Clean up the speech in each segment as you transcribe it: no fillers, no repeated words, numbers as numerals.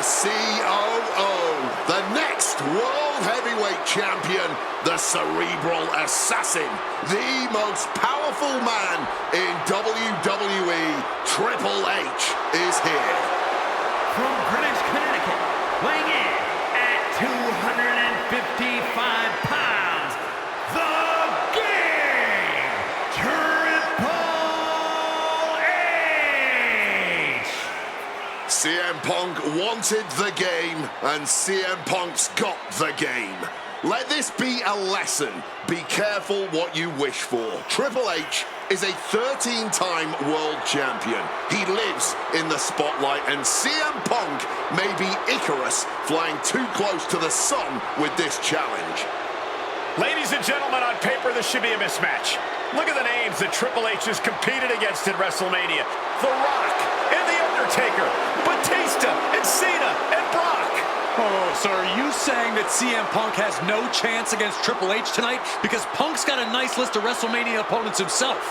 COO, the next World Heavyweight Champion, the Cerebral Assassin, the most powerful man in WWE, Triple H, is here. From Greenwich, Connecticut, weighing in at 255 pounds, the Game, Triple H! CM Punk wanted the game, and CM Punk's got the game. Let this be a lesson. Be careful what you wish for. Triple H is a 13-time world champion. He lives in the spotlight, and CM Punk may be Icarus flying too close to the sun with this challenge. Ladies and gentlemen, on paper, this should be a mismatch. Look at the names that Triple H has competed against in WrestleMania. The Rock and The Undertaker, Batista and Cena and Brock. Oh, so are you saying that CM Punk has no chance against Triple H tonight? Because Punk's got a nice list of WrestleMania opponents himself.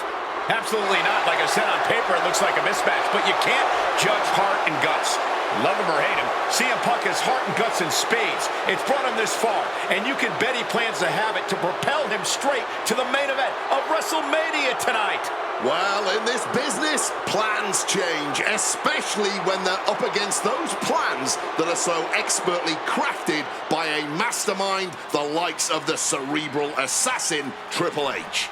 Absolutely not. Like I said, on paper, it looks like a mismatch, but you can't judge heart and guts. Love him or hate him, CM Punk has heart and guts in spades. It's brought him this far, and you can bet he plans to have it to propel him straight to the main event of WrestleMania tonight. Well, in this business, plans change, especially when they're up against those plans that are so expertly crafted by a mastermind the likes of the Cerebral Assassin, Triple H.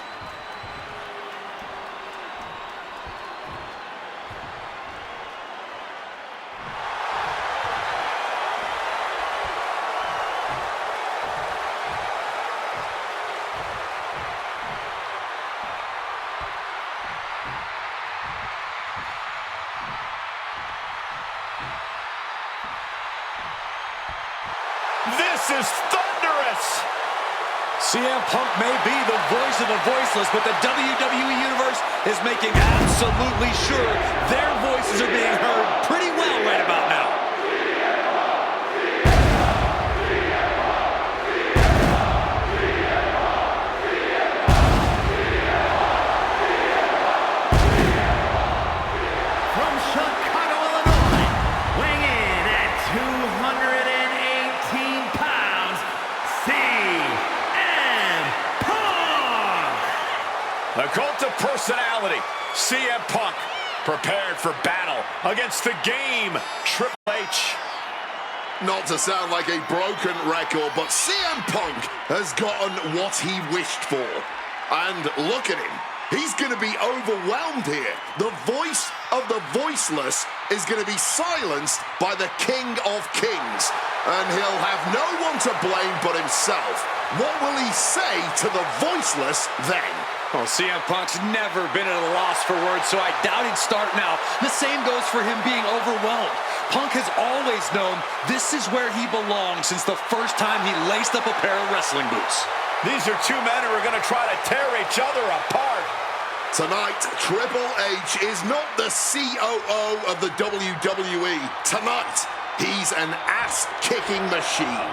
This is thunderous! CM Punk may be the voice of the voiceless, but the WWE Universe is making absolutely sure their voices are being heard pretty well right about now. From Chicago, Illinois, weighing in at 218 pounds, CM Punk! The cult of personality, CM Punk, prepared for battle against the Game, Triple H. Not to sound like a broken record, but CM Punk has gotten what he wished for. And look at him. He's going to be overwhelmed here. The voice of the voiceless is going to be silenced by the King of Kings. And he'll have no one to blame but himself. What will he say to the voiceless then? Well, CM Punk's never been at a loss for words, so I doubt he'd start now. The same goes for him being overwhelmed. Punk has always known this is where he belongs since the first time he laced up a pair of wrestling boots. These are two men who are going to try to tear each other apart. Tonight, Triple H is not the COO of the WWE. Tonight, he's an ass-kicking machine.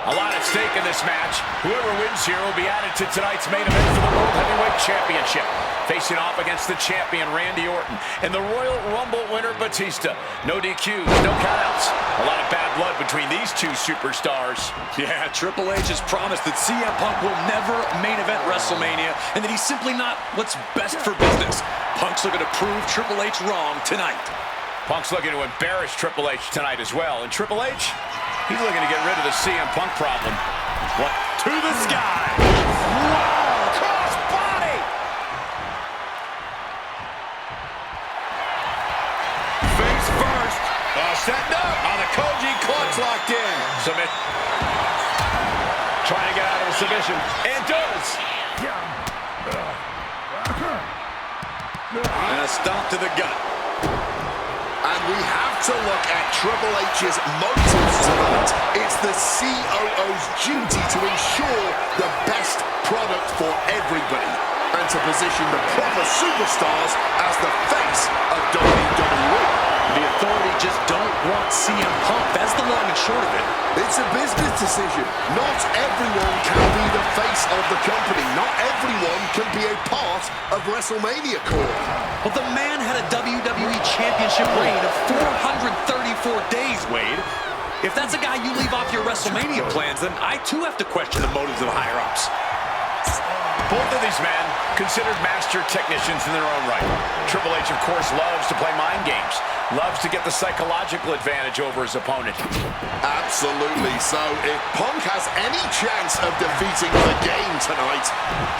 A lot at stake in this match. Whoever wins here will be added to tonight's main event for the World Heavyweight Championship. Facing off against the champion, Randy Orton, and the Royal Rumble winner, Batista. No DQs, no countouts. A lot of bad blood between these two superstars. Yeah, Triple H has promised that CM Punk will never main event WrestleMania, and that he's simply not what's best for business. Punk's looking to prove Triple H wrong tonight. Punk's looking to embarrass Triple H tonight as well. And Triple H, he's looking to get rid of the CM Punk problem. What? To the sky! Wow! Cross body! Face first. Setting up. On the Koji clutch locked in. Submit. Trying to get out of a submission. And does. And a stomp to the gut. And we have to look at Triple H's motives tonight. It's the COO's duty to ensure the best product for everybody and to position the proper superstars as the face of WWE. The authority just don't want CM Punk. That's the long and short of it. It's a business decision. Not everyone can be the face of the company. not everyone can be a part of WrestleMania, Corey. Well, the man had a WWE Championship reign of 434 days, Wade. If that's a guy you leave off your WrestleMania plans, then I too have to question the motives of higher-ups. Both of these men considered master technicians in their own right. Triple H, of course, loves to play mind games. Loves to get the psychological advantage over his opponent. Absolutely. So if Punk has any chance of defeating the game tonight,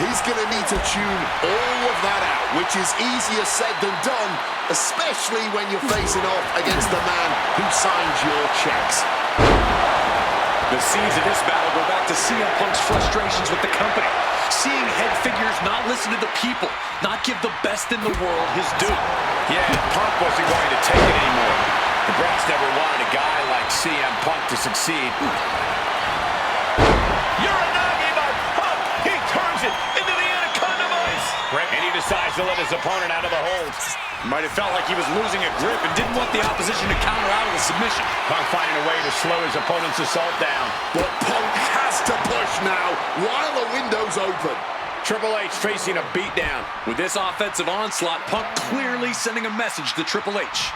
he's going to need to tune all of that out, which is easier said than done, especially when you're facing off against the man who signs your checks. The seeds of this battle go back to CM Punk's frustrations with the company. Seeing head figures not listen to the people, not give the best in the world his due. Yeah, Punk wasn't going to take it anymore. The Brass never wanted a guy like CM Punk to succeed. Uranagi by Punk! He turns it into the Anaconda Vice! And he decides to let his opponent out of the hold. Might have felt like he was losing a grip and didn't want the opposition to counter out of the submission. Punk finding a way to slow his opponent's assault down. But Punk has to push now while the window's open. Triple H facing a beatdown. With this offensive onslaught, Punk clearly sending a message to Triple H.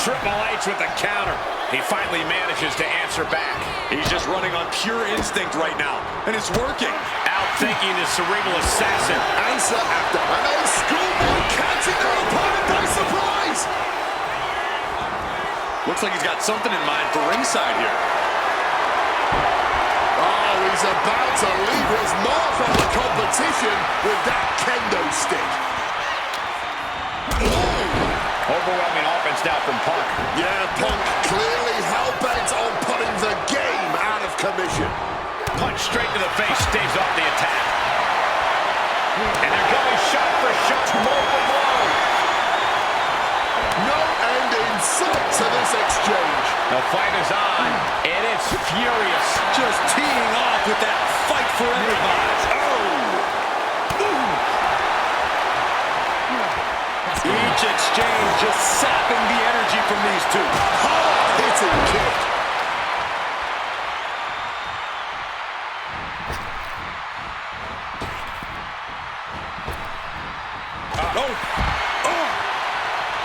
Triple H with the counter. He finally manages to answer back. He's just running on pure instinct right now, and it's working. Outthinking the cerebral assassin. Answer after another schoolboy catching their opponent by surprise. Looks like he's got something in mind for ringside here. Oh, he's about to leave his mark on the competition with that kendo stick. Overwhelming offense now from Punk. Yeah, Punk clearly hell-bent on putting the game out of commission. Punch straight to the face, staves off the attack. And they're going shot for shot, blow for blow. No end in sight to this exchange. The fight is on, and it's furious. Just teeing off with that fight for everybody. Each exchange just sapping the energy from these two. Hard-hitting kick.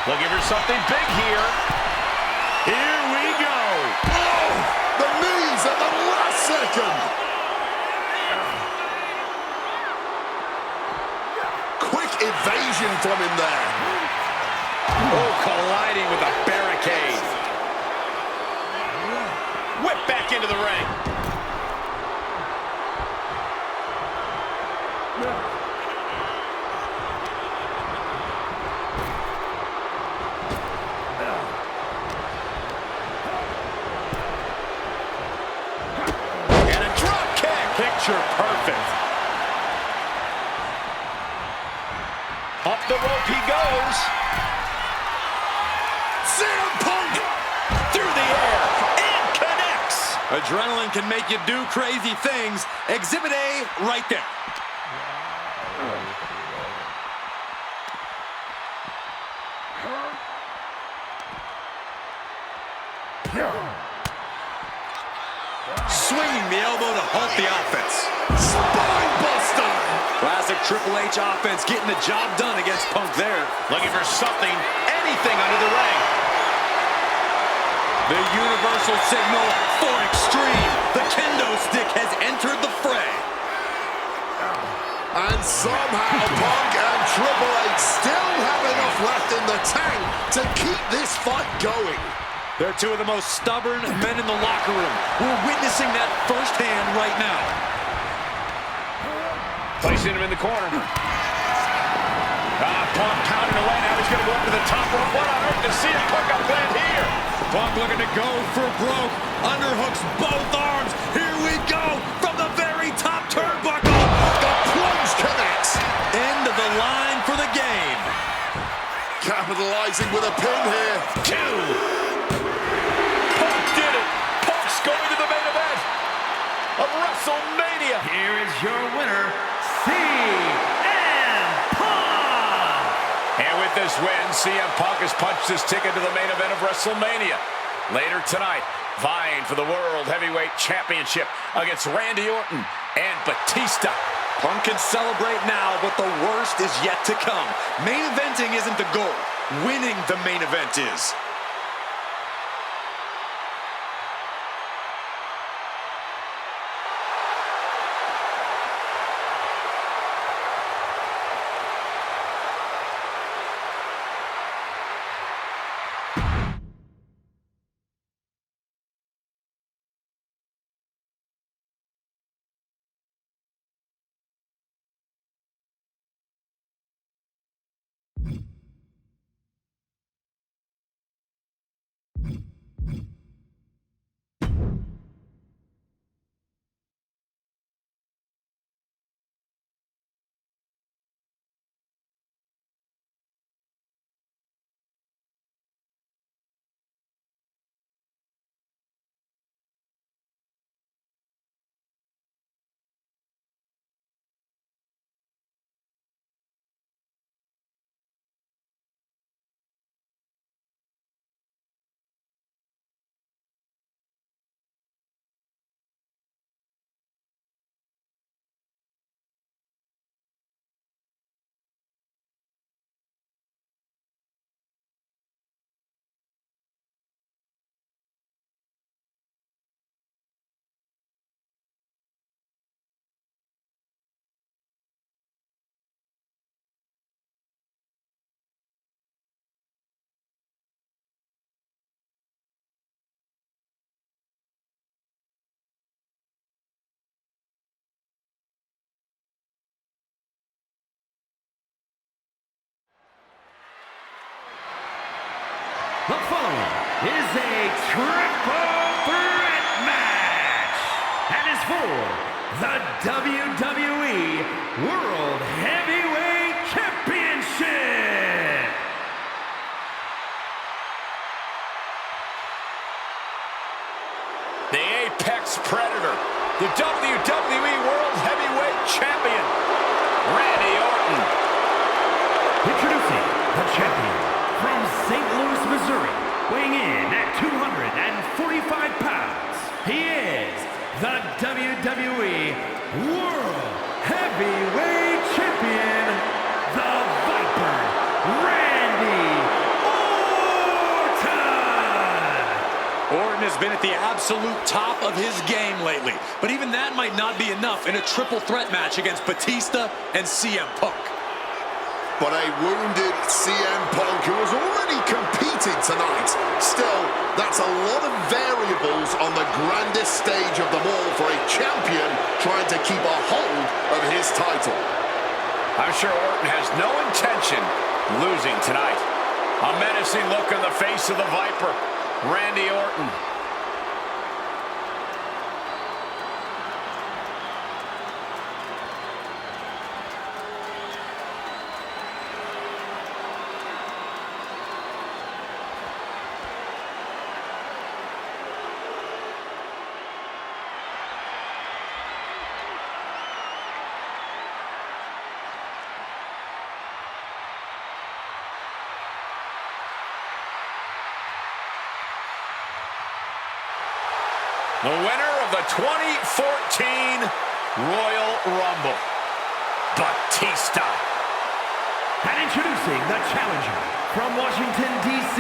Looking for something big here. Here we go. Oh, the knees at the last second. Quick evasion from him there. Oh, colliding with a barricade. Whip back into the ring. And a drop kick. Picture perfect. Up the rope he goes. CM Punk Through the air and connects. Adrenaline can make you do crazy things. Exhibit A right there. Swinging the elbow to halt the offense. Spine buster. Classic Triple H offense getting the job done against Punk there. Looking for something, anything under the ring. The universal signal for extreme. The kendo stick has entered the fray. And somehow Punk and Triple H still have enough left in the tank to keep this fight going. They're two of the most stubborn men in the locker room. We're witnessing that firsthand right now. Placing him in the corner. Punk pounding away. Now he's going to go up to the top rope. What on earth does CM Punk got planned here? Punk looking to go for broke. Underhooks both arms. Here we go from the very top turnbuckle. The plunge connects. End of the line for the game. Capitalizing with a pin here. Two. Punk did it. Punk's going to the main event. of WrestleMania. Here is your winner, CM Punk. And with this win, CM Punk has punched his ticket to the main event of WrestleMania. Later tonight, vying for the World Heavyweight Championship against Randy Orton and Batista. Punk can celebrate now, but the worst is yet to come. Main eventing isn't the goal. Winning the main event is. The following is a triple threat match and is for the WWE World Heavyweight Championship. The Apex Predator, the WWE World Heavyweight Champion, Randy Orton. Introducing the champion from St. Louis, Missouri, weighing in at 245 pounds. He is the WWE World Heavyweight Champion, the Viper, Randy Orton. Orton has been at the absolute top of his game lately, but even that might not be enough in a triple threat match against Batista and CM Punk. But a wounded CM Punk, who has already competed tonight. Still, that's a lot of variables on the grandest stage of them all for a champion trying to keep a hold of his title. I'm sure Orton has no intention losing tonight. A menacing look on the face of the Viper, Randy Orton. The winner of the 2014 Royal Rumble, Batista. And introducing the challenger from Washington, D.C.,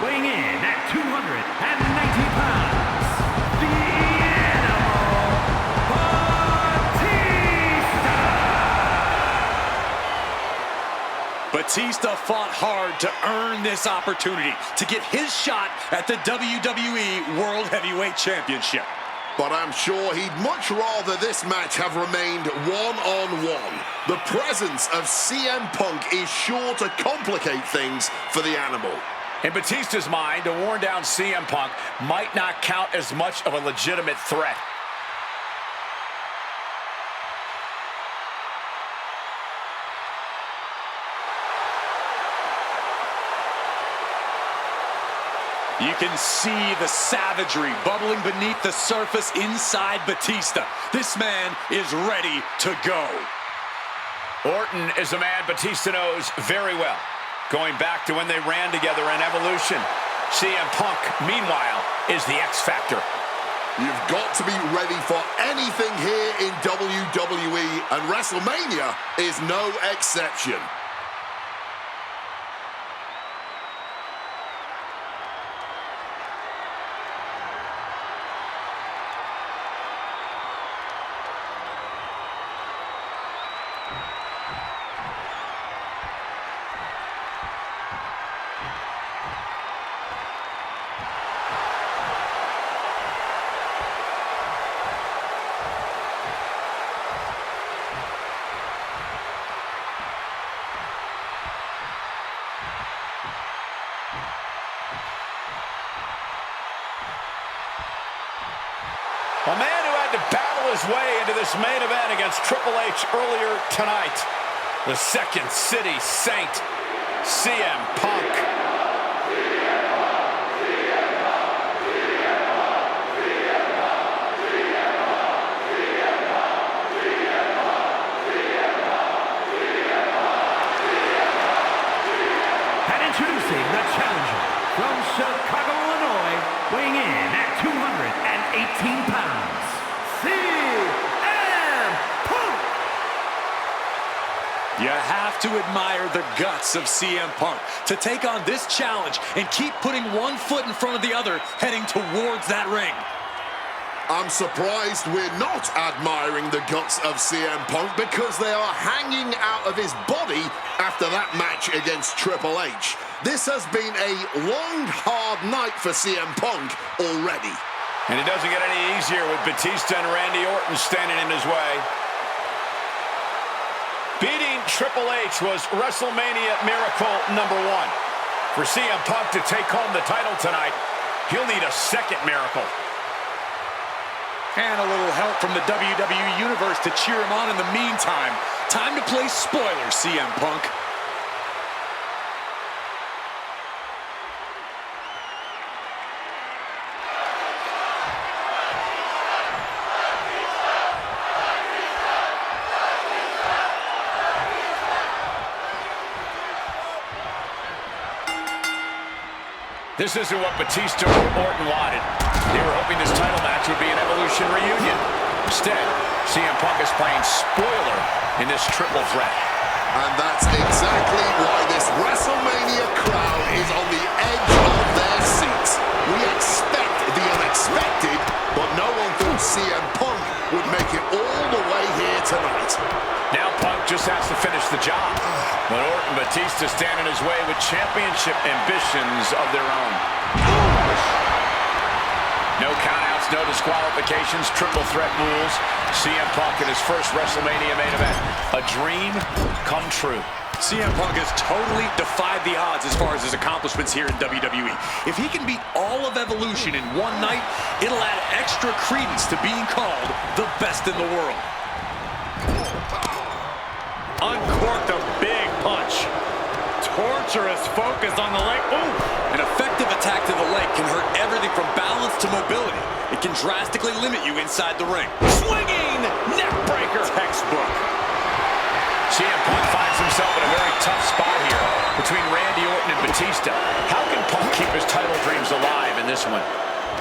weighing in at 290 pounds, the Animal, Batista! Batista fought hard to earn this opportunity to get his shot at the WWE World Heavyweight Championship. But I'm sure he'd much rather this match have remained one-on-one. The presence of CM Punk is sure to complicate things for the Animal. In Batista's mind, a worn-down CM Punk might not count as much of a legitimate threat. You can see the savagery bubbling beneath the surface inside Batista. This man is ready to go. Orton is a man Batista knows very well, going back to when they ran together in Evolution. CM Punk, meanwhile, is the X Factor. You've got to be ready for anything here in WWE, and WrestleMania is no exception. A man who had to battle his way into this main event against Triple H earlier tonight. The Second City Saint, CM Punk. And introducing the challenger from Chicago, Illinois, weighing in at 218 pounds, CM Punk! You have to admire the guts of CM Punk to take on this challenge and keep putting one foot in front of the other, heading towards that ring. I'm surprised we're not admiring the guts of CM Punk because they are hanging out of his body after that match against Triple H. This has been a long, hard night for CM Punk already. And it doesn't get any easier with Batista and Randy Orton standing in his way. Beating Triple H was WrestleMania Miracle #1. For CM Punk to take home the title tonight, he'll need a second miracle. And a little help from the WWE Universe to cheer him on in the meantime. Time to play spoiler, CM Punk. This isn't what Batista or Orton wanted. They were hoping this title match would be an Evolution reunion. Instead, CM Punk is playing spoiler in this triple threat. And that's exactly why this WrestleMania crowd is on the edge of their seats. We expect the unexpected, but no one thought CM Punk would make it all the way here tonight. Now Punk just has to finish the job. But Orton and Batista stand in his way with championship ambitions of their own. No countouts, no disqualifications, triple threat rules. CM Punk in his first WrestleMania main event. A dream come true. CM Punk has totally defied the odds as far as his accomplishments here in WWE. If he can beat all of Evolution in one night, it'll add extra credence to being called the best in the world. Uncorked a big punch. Torturous focus on the leg. Ooh! An effective attack to the leg can hurt everything from balance to mobility. It can drastically limit you inside the ring. Swinging neck breaker. Textbook. CM Punk finds himself in a very tough spot here between Randy Orton and Batista. How can Punk keep his title dreams alive in this one?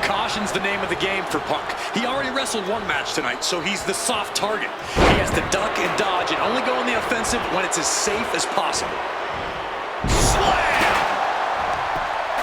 Caution's the name of the game for Punk. He already wrestled one match tonight, so he's the soft target. He has to duck and dodge and only go on the offensive when it's as safe as possible. Slam!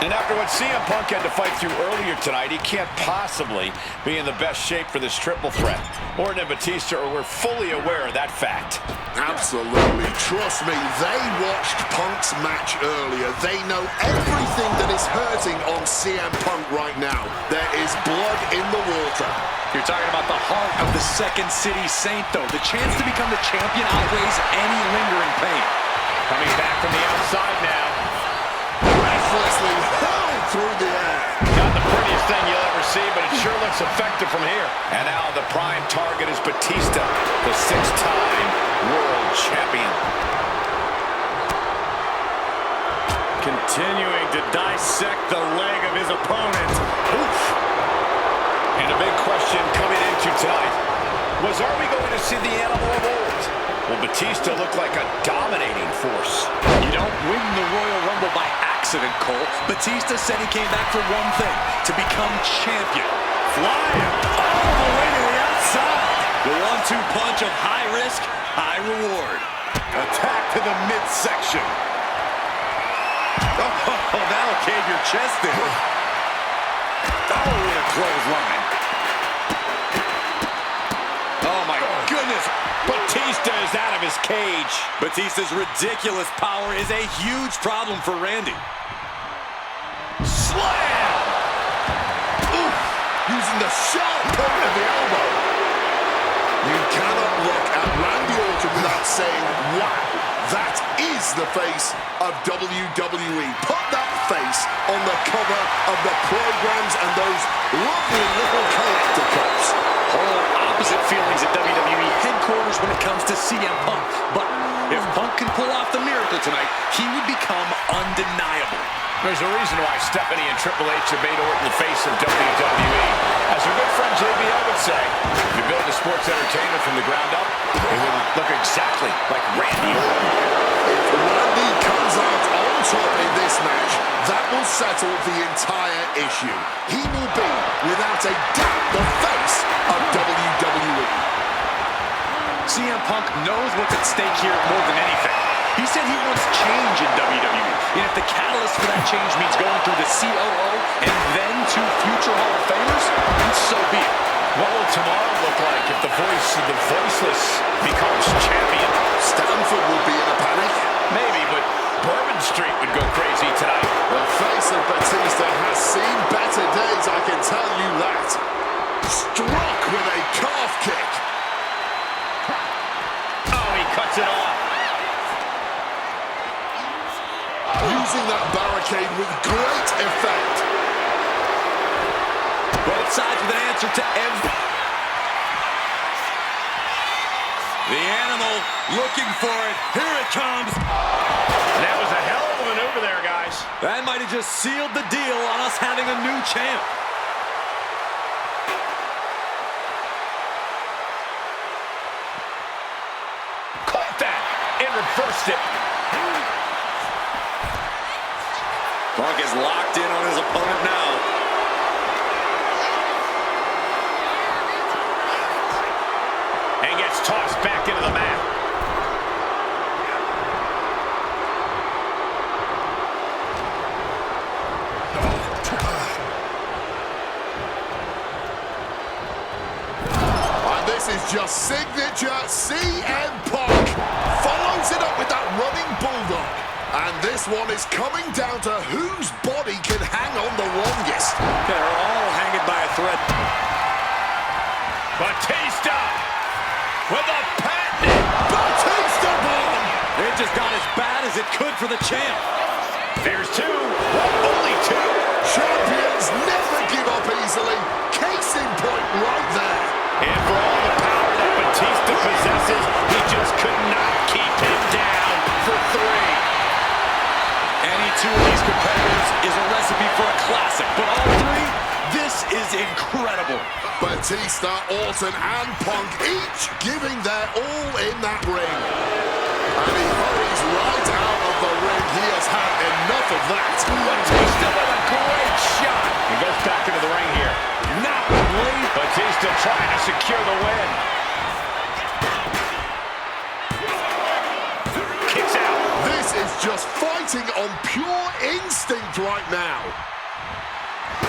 And after what CM Punk had to fight through earlier tonight, he can't possibly be in the best shape for this triple threat. Orton and Batista were fully aware of that fact. Absolutely. Trust me, they watched Punk's match earlier. They know everything that is hurting on CM Punk right now. There is blood in the water. You're talking about the heart of the Second City Saint, though. The chance to become the champion outweighs any lingering pain. Coming back from the outside now. Restlessly hurled through the air. Not the prettiest thing you'll ever see, but it sure looks effective from here. And now the prime target is Batista, the six-time world champion. Continuing to dissect the leg of his opponent. Oof. And a big question coming into tonight was, are we going to see the animal of old? Will Batista look like a dominating force? You don't win the Royal Rumble by accident, Cole. Batista said he came back for one thing, to become champion. Flying all the way to the outside. The 1-2 punch of high risk, high reward. Attack to the midsection. Oh, that'll cave your chest in. Oh, what a clothesline. Oh, my goodness. Batista is out of his cage. Batista's ridiculous power is a huge problem for Randy. Slam! Oof! Using the sharp point of the elbow. You cannot look at Randy Orton without saying, wow, that is the face of WWE. Put that face on the cover of the programs and those lovely little collector cups. Polar opposite feelings at WWE headquarters when it comes to CM Punk. But if Punk can pull off the miracle tonight, he would become undeniable. There's a reason why Stephanie and Triple H have made Orton the face of WWE. As our good friend JBL would say, if you build a sports entertainment from the ground up, it will look exactly like Randy Orton. If Randy comes out on top in this match, that will settle the entire issue. He will be, without a doubt, the face of WWE. CM Punk knows what's at stake here more than anything. He said he wants change in WWE, and if the catalyst for that change means going through the COO and then to future Hall of Famers, then so be it. What will tomorrow look like if the voice of the voiceless becomes champion? Stanford will be in a panic. Maybe, but Bourbon Street would go crazy tonight. The face of Batista has seen better days, I can tell you that. Struck with a calf kick. Oh, he cuts it off. Using that barricade with great effect. Both sides with an answer to every... The animal looking for it. Here it comes. That was a hell of a maneuver there, guys. That might have just sealed the deal on us having a new champ. Caught that and reversed it. Punk is locked in on his opponent now. And gets tossed back into the mat. And this is just signature CM Punk. Follows it up with that running bulldog. And this one is coming down to whose body can hang on the longest. They're all hanging by a thread. Batista with a patent. Batista bomb! It just got as bad as it could for the champ. There's two. Only two. Champions never give up easily. Case in point right there. And for all the power that Batista possesses, he just could not keep him down for three. Any two of these competitors is a recipe for a classic, but all three, this is incredible. Batista, Orton, and Punk each giving their all in that ring. And he hurries right out of the ring. He has had enough of that. Batista with a great shot. He goes back into the ring here. Not late. Batista trying to secure the win. Kicks out. This is just fighting on pure instinct right now.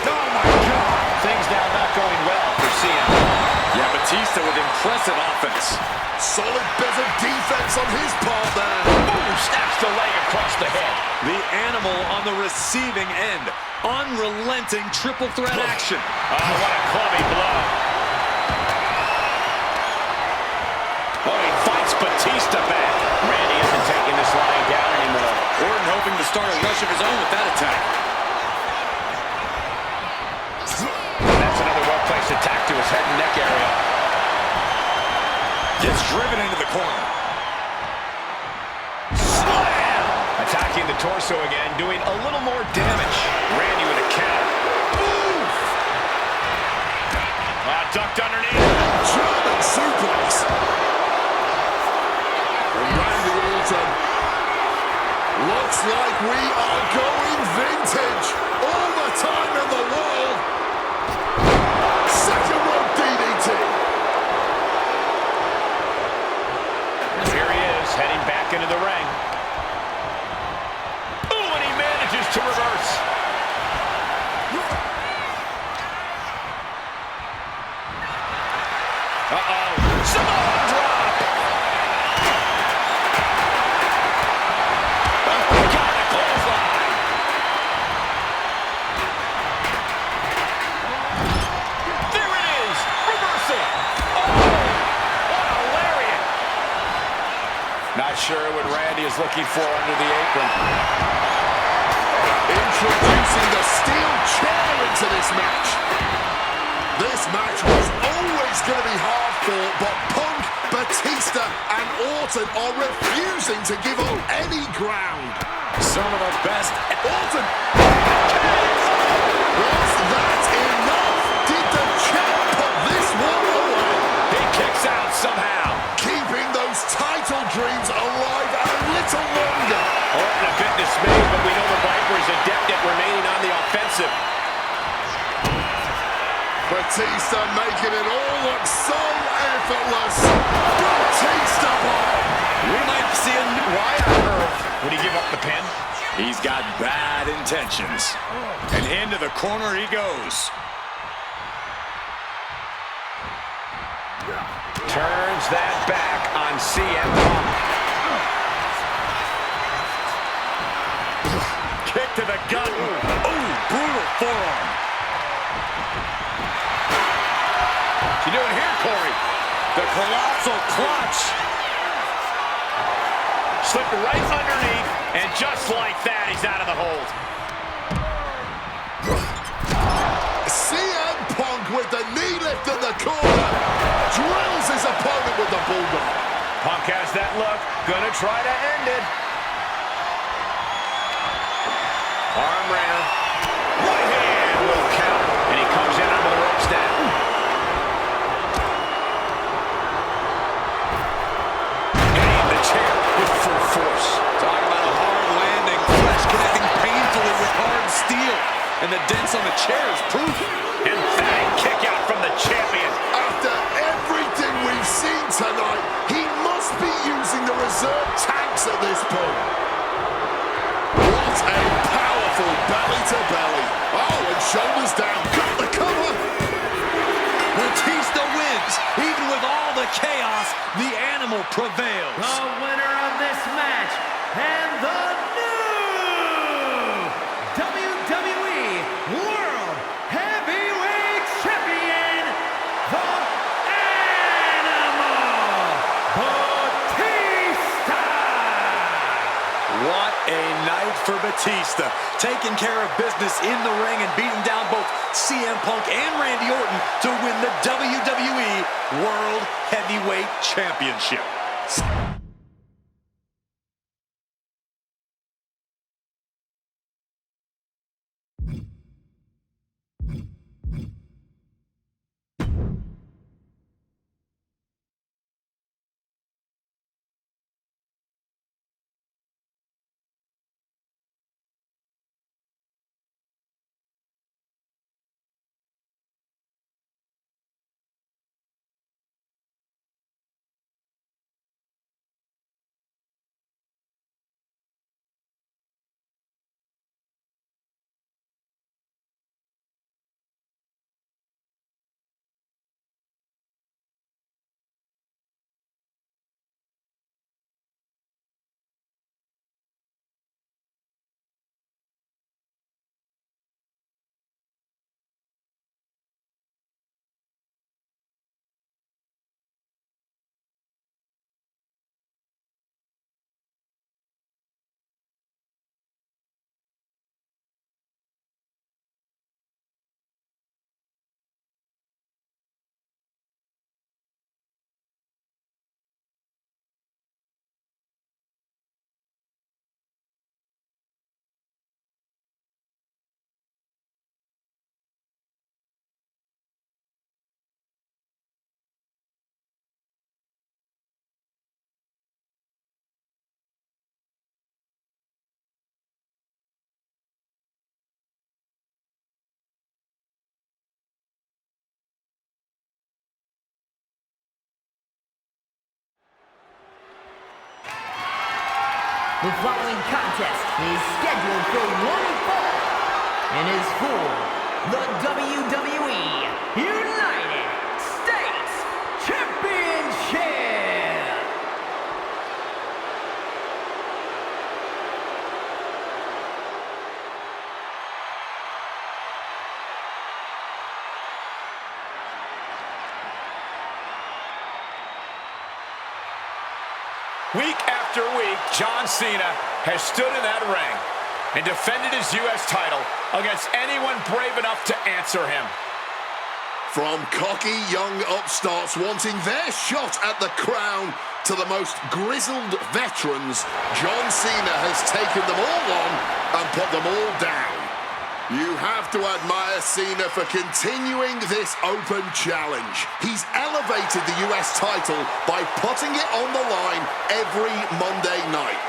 Oh my God. Things now not going well for Cena. Yeah, Batista with impressive offense. Solid bit of defense on his part there. Ooh, snaps the leg across the head. The animal on the receiving end. Unrelenting triple threat action. Oh, what a clubby blow. Oh, he fights Batista back. Randy isn't taking this lying down anymore. Orton hoping to start a rush of his own with that attack. That's another well-placed attack to his head and neck area. Gets driven into the corner. Slam! Attacking the torso again, doing a little more damage. Randy with a counter. Oof! Ducked underneath. German suplex. And Randy Orton. Looks like we are going vintage. All the time in the world. Second rope DDT. Here he is, heading back into the ring. Ooh, and he manages to reverse. Uh-oh. Samoan drop. Got a clothesline. There it is. Reversal. Oh, what a lariat. Not sure what Randy is looking for under the apron. Introducing the steel chair into this match. This match was always going to be hard-fought, but Punk, Batista, and Orton are refusing to give up any ground. Some of the best. Orton! Was that enough? Did the champ put this one away? He kicks out somehow. Keeping those title dreams alive a little longer. Orton a bit dismayed, but we know the Viper is adept at remaining on the offensive. Batista making it all look so effortless. Batista bomb. We might see him. Why on earth would he give up the pin? He's got bad intentions. And into the corner he goes. Turns that back on CM Punk. Kick to the gut. Oh, brutal forearm. What's he doing here, Corey? The colossal clutch. Slipped right underneath, and just like that, he's out of the hold. CM Punk with the knee lift in the corner. Drills his opponent with the bulldog. Punk has that look. Gonna try to end it. Arm wringer. Right hand will count. And he comes in under the ropes now. Hitting the chair with full force. Talk about a hard landing. Flesh connecting painfully with hard steel. And the dents on the chair is proof. Emphatic kick out from the champion. After everything we've seen tonight, he must be using the reserve tanks at this point. What a powerful belly-to-belly. Oh, and shoulders down. Got the cover. Batista wins. Even with all the chaos, the animal prevails. The winner of this match and the new WWE World Heavyweight Champion, the Animal Batista. What a night for Batista. Taking care of business in the ring and beating down both CM Punk and Randy Orton to win the WWE World Heavyweight Championship. The following contest is scheduled for one fall and is for the WWE United States Championship. Week after week, John Cena has stood in that ring and defended his U.S. title against anyone brave enough to answer him. From cocky young upstarts wanting their shot at the crown to the most grizzled veterans, John Cena has taken them all on and put them all down. You have to admire Cena for continuing this open challenge. He's elevated the US title by putting it on the line every Monday night.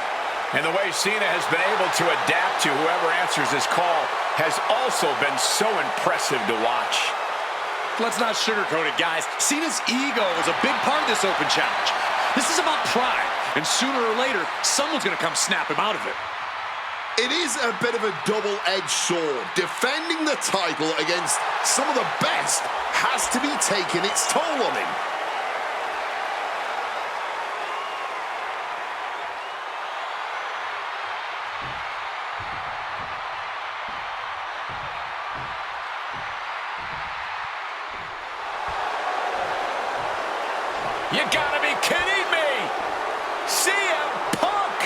And the way Cena has been able to adapt to whoever answers his call has also been so impressive to watch. Let's not sugarcoat it, guys. Cena's ego is a big part of this open challenge. This is about pride, and sooner or later, someone's going to come snap him out of it. It is a bit of a double-edged sword. Defending the title against some of the best has to be taking its toll on him. You gotta be kidding me! CM Punk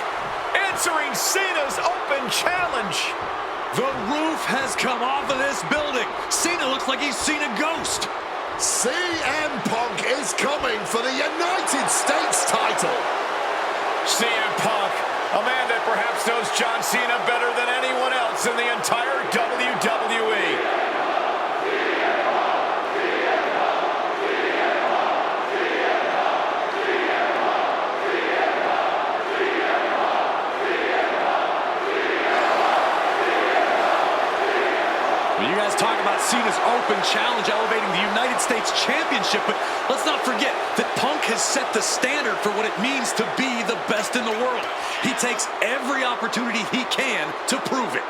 answering Cena's open challenge. The roof has come off of this building. Cena looks like he's seen a ghost. CM Punk is coming for the United States title. CM Punk, a man that perhaps knows John Cena better than anyone else in the entire WWE. You guys talk about Cena's open challenge elevating the United States Championship, but let's not forget that Punk has set the standard for what it means to be the best in the world. He takes every opportunity he can to prove it.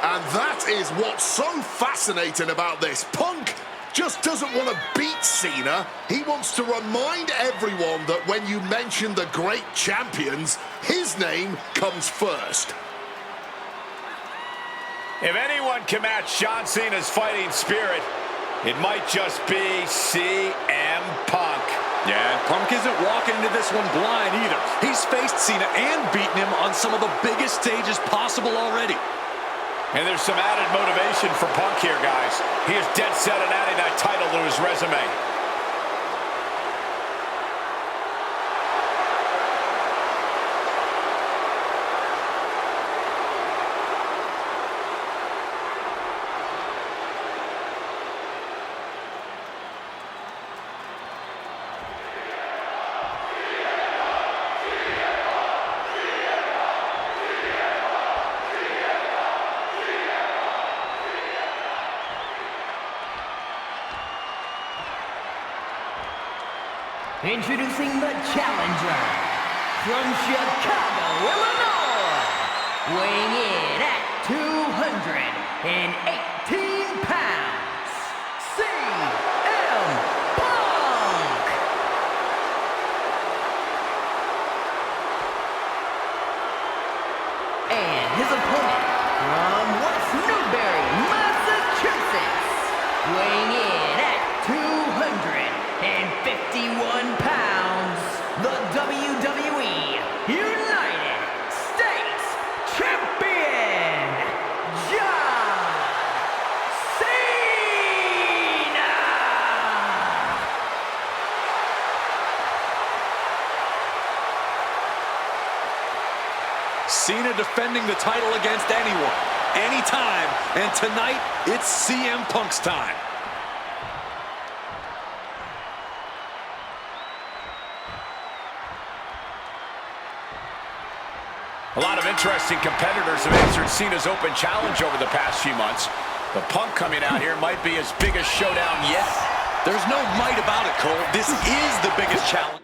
And that is what's so fascinating about this. Punk just doesn't want to beat Cena. He wants to remind everyone that when you mention the great champions, his name comes first. If anyone can match John Cena's fighting spirit, it might just be CM Punk. Yeah, and Punk isn't walking into this one blind either. He's faced Cena and beaten him on some of the biggest stages possible already. And there's some added motivation for Punk here, guys. He is dead set on adding that title to his resume. Introducing the challenger from Chicago, Illinois, weighing in at 218 pounds, CM Punk. And his opponent from West Newbury, Massachusetts, weighing in at 251 pounds, the WWE United States Champion, John Cena! Cena defending the title against anyone, anytime, and tonight, it's CM Punk's time. A lot of interesting competitors have answered Cena's open challenge over the past few months. The Punk coming out here might be his biggest showdown yet. There's no might about it, Cole. This is the biggest challenge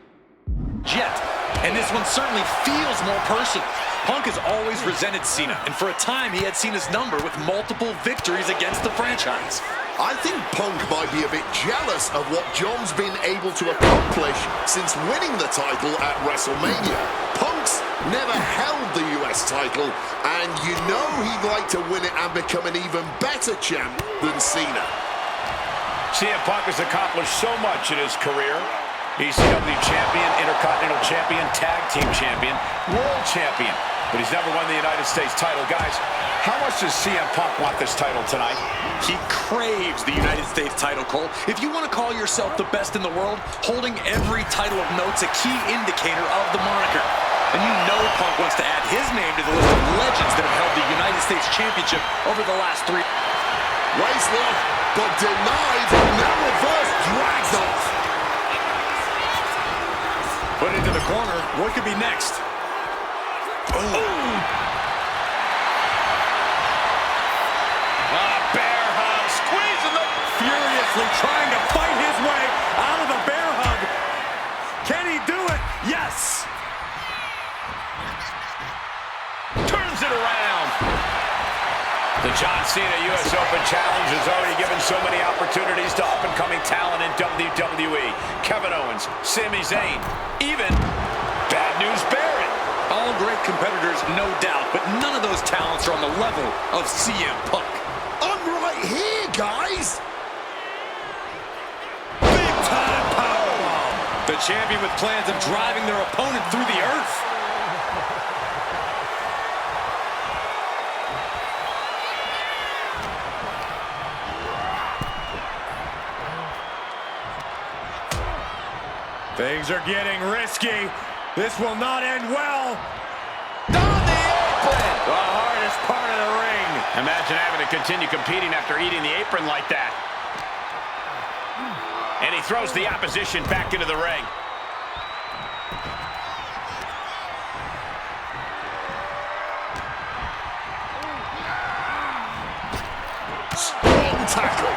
yet. And this one certainly feels more personal. Punk has always resented Cena, and for a time he had Cena's number with multiple victories against the franchise. I think Punk might be a bit jealous of what John's been able to accomplish since winning the title at WrestleMania. Punk's never held the US title, and you know he'd like to win it and become an even better champ than Cena. CM Punk has accomplished so much in his career. ECW champion, Intercontinental champion, Tag Team champion, World champion. But he's never won the United States title. Guys, how much does CM Punk want this title tonight? He craves the United States title, Cole. If you want to call yourself the best in the world, holding every title of note's a key indicator of the moniker. And you know Punk wants to add his name to the list of legends that have held the United States Championship over the last 3. Waistlock, but denied. Now reverse drags off. Put into the corner. What could be next? Bear hug, squeezing the... Furiously trying to fight his way out of the bear hug. Can he do it? Yes! Turns it around. The John Cena US Open Challenge has already given so many opportunities to up-and-coming talent in WWE. Kevin Owens, Sami Zayn, even Bad News Barrett. All great competitors, no doubt, but none of those talents are on the level of CM Punk. I'm right here, guys. Big-time powerbomb. The champion with plans of driving their opponent through the earth. Things are getting risky. This will not end well. On the apron! The hardest part of the ring. Imagine having to continue competing after eating the apron like that. And he throws the opposition back into the ring. Strong tackle.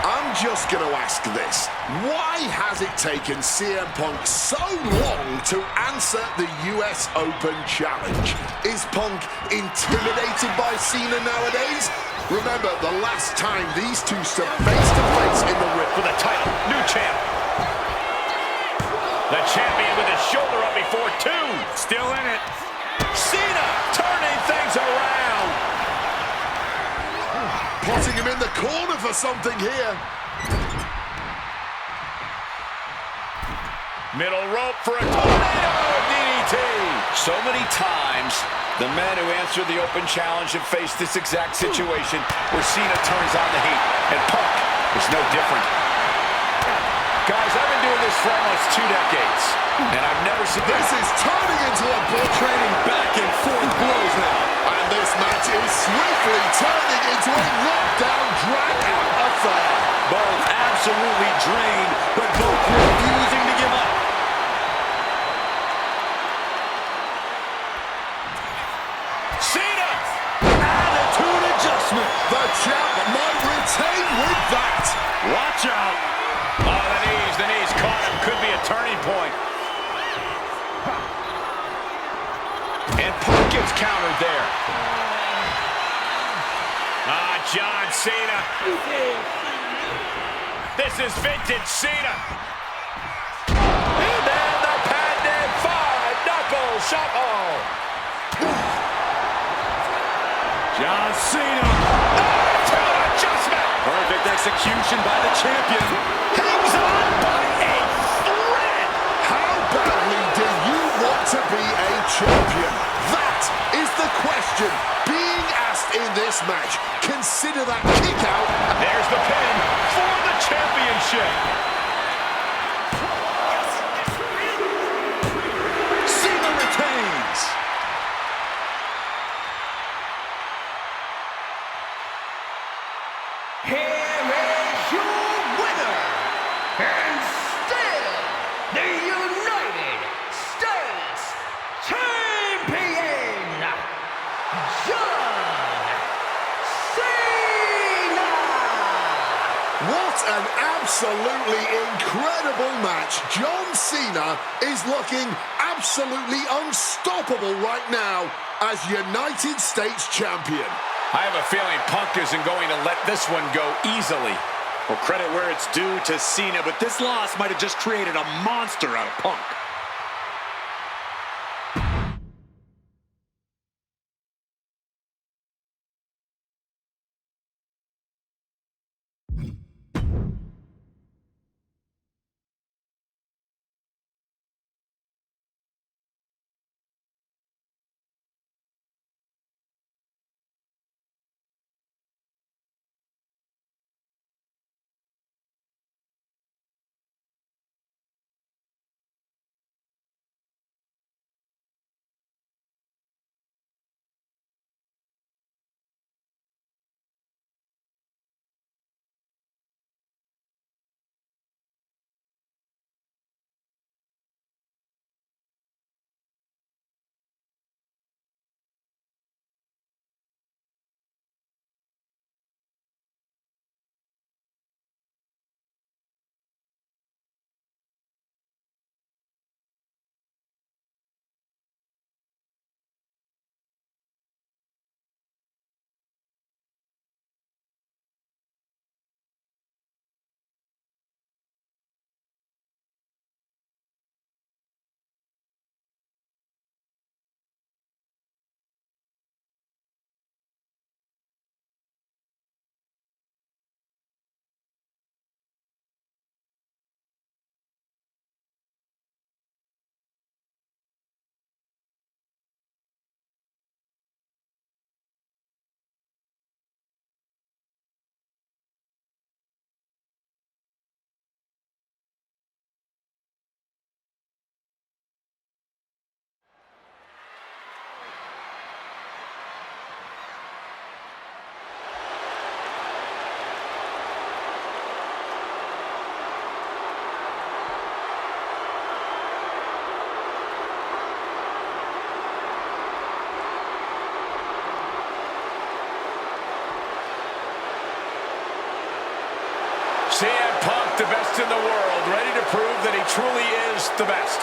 I'm just going to ask this. Why has it taken CM Punk so long to answer the US Open Challenge? Is Punk intimidated by Cena nowadays? Remember, the last time these two stood face-to-face in the ring For the title, new champ. The champion with his shoulder up before 2. Still in it. Cena turning things around. Putting him in the corner for something here. Middle rope for a tornado DDT. So many times, the men who answer the Open Challenge have faced this exact situation where Cena turns on the heat, and Punk is no different. Guys, I've been doing this for almost 2 decades, and I've never seen... This is turning into a bull Trading back and forth blows now. And this match is swiftly turning into a knockdown, drag-out affair. Both absolutely drained, but both refusing to give up. Cena! Attitude adjustment. The champ might retain with that. Watch out. Oh, the knees caught him. Could be a turning point. And Punk gets countered there. John Cena. This is vintage Cena. And then the patented 5-knuckle shuffle. John Cena. Attitude adjustment. Perfect execution by the champion. Hangs on by a thread. How badly do you want to be a champion? That is the question being asked in this match. Consider that kick out. There's the pin for the championship. Cena retains. Here is your winner, and still the United States Champion, John Cena! What an absolutely incredible match. John Cena is looking absolutely unstoppable right now as United States Champion. I have a feeling Punk isn't going to let this one go easily. Well, credit where it's due to Cena, but this loss might have just created a monster out of Punk. CM Punk, the best in the world, ready to prove that he truly is the best.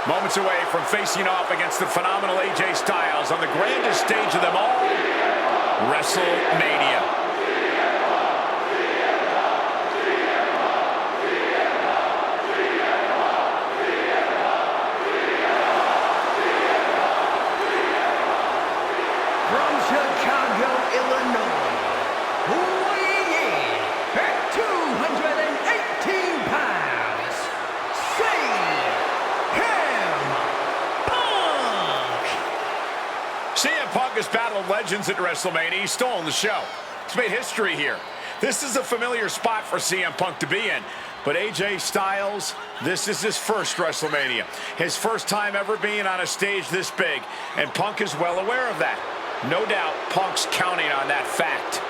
Moments away from facing off against the phenomenal AJ Styles on the grandest stage of them all, WrestleMania. From Chicago, Illinois, weighing in at 218 pounds, CM Punk has battled legends at WrestleMania. He's stolen the show. He's made history here. This is a familiar spot for CM Punk to be in. But AJ Styles, this is his first WrestleMania. His first time ever being on a stage this big. And Punk is well aware of that. No doubt, Punk's counting on that fact.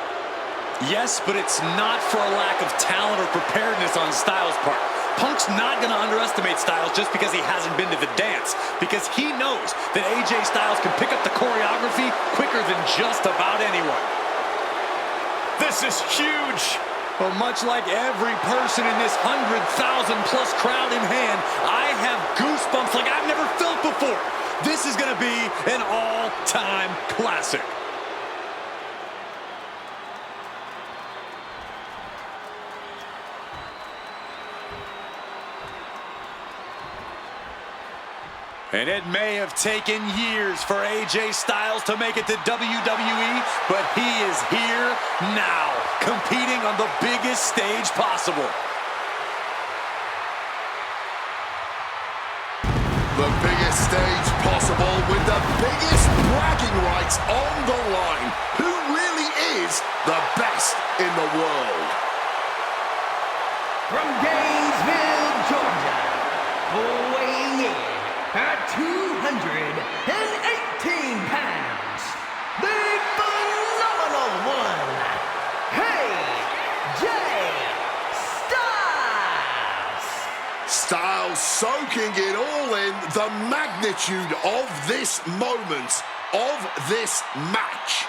Yes, but it's not for a lack of talent or preparedness on Styles' part. Punk's not going to underestimate Styles just because he hasn't been to the dance, because he knows that AJ Styles can pick up the choreography quicker than just about anyone. This is huge. Well, much like every person in this 100,000-plus crowd in hand, I have goosebumps like I've never felt before. This is going to be an all-time classic. And it may have taken years for AJ Styles to make it to WWE, but he is here now, competing on the biggest stage possible. The biggest stage possible with the biggest bragging rights on the line. Who really is the best in the world? From Gainesville, Georgia, weighing in at 218 pounds, the phenomenal one, AJ Styles. Styles soaking it all in, the magnitude of this moment, of this match.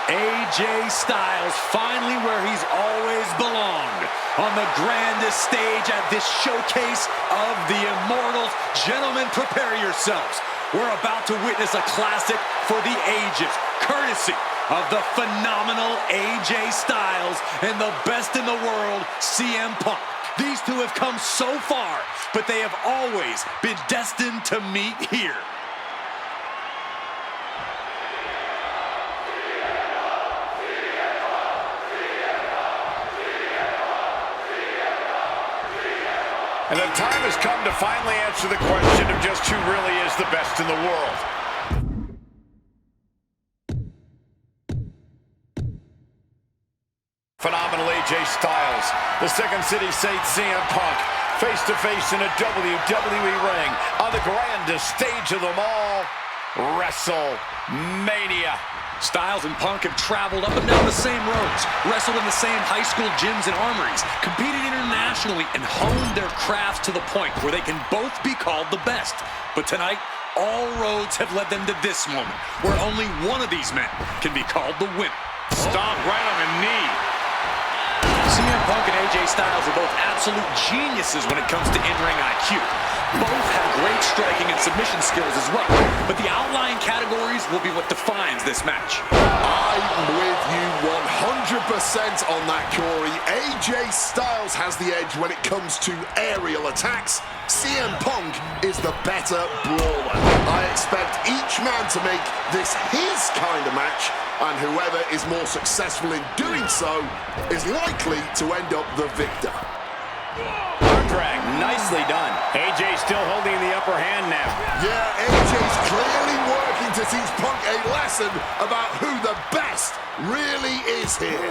AJ Styles finally where he's always belonged, on the grandest stage at this showcase of the Immortals. Gentlemen, prepare yourselves. We're about to witness a classic for the ages, courtesy of the phenomenal AJ Styles and the best in the world, CM Punk. These two have come so far, but they have always been destined to meet here. And the time has come to finally answer the question of just who really is the best in the world. Phenomenal AJ Styles, the Second City Saint CM Punk, face-to-face in a WWE ring on the grandest stage of them all, WrestleMania. Styles and Punk have traveled up and down the same roads, wrestled in the same high school gyms and armories, competed internationally, and honed their crafts to the point where they can both be called the best. But tonight, all roads have led them to this moment, where only one of these men can be called the winner. Stomp right on the knee. CM Punk and AJ Styles are both absolute geniuses when it comes to in-ring IQ. Both have great striking and submission skills as well, but the outlying categories will be what defines this match. I'm with you 100% on that, Corey. AJ Styles has the edge when it comes to aerial attacks. CM Punk is the better brawler. I expect each man to make this his kind of match, and whoever is more successful in doing so is likely to end up the victor. Drag, nicely done. AJ still holding the upper hand now. Yeah, AJ's clearly working to teach Punk a lesson about who the best really is here.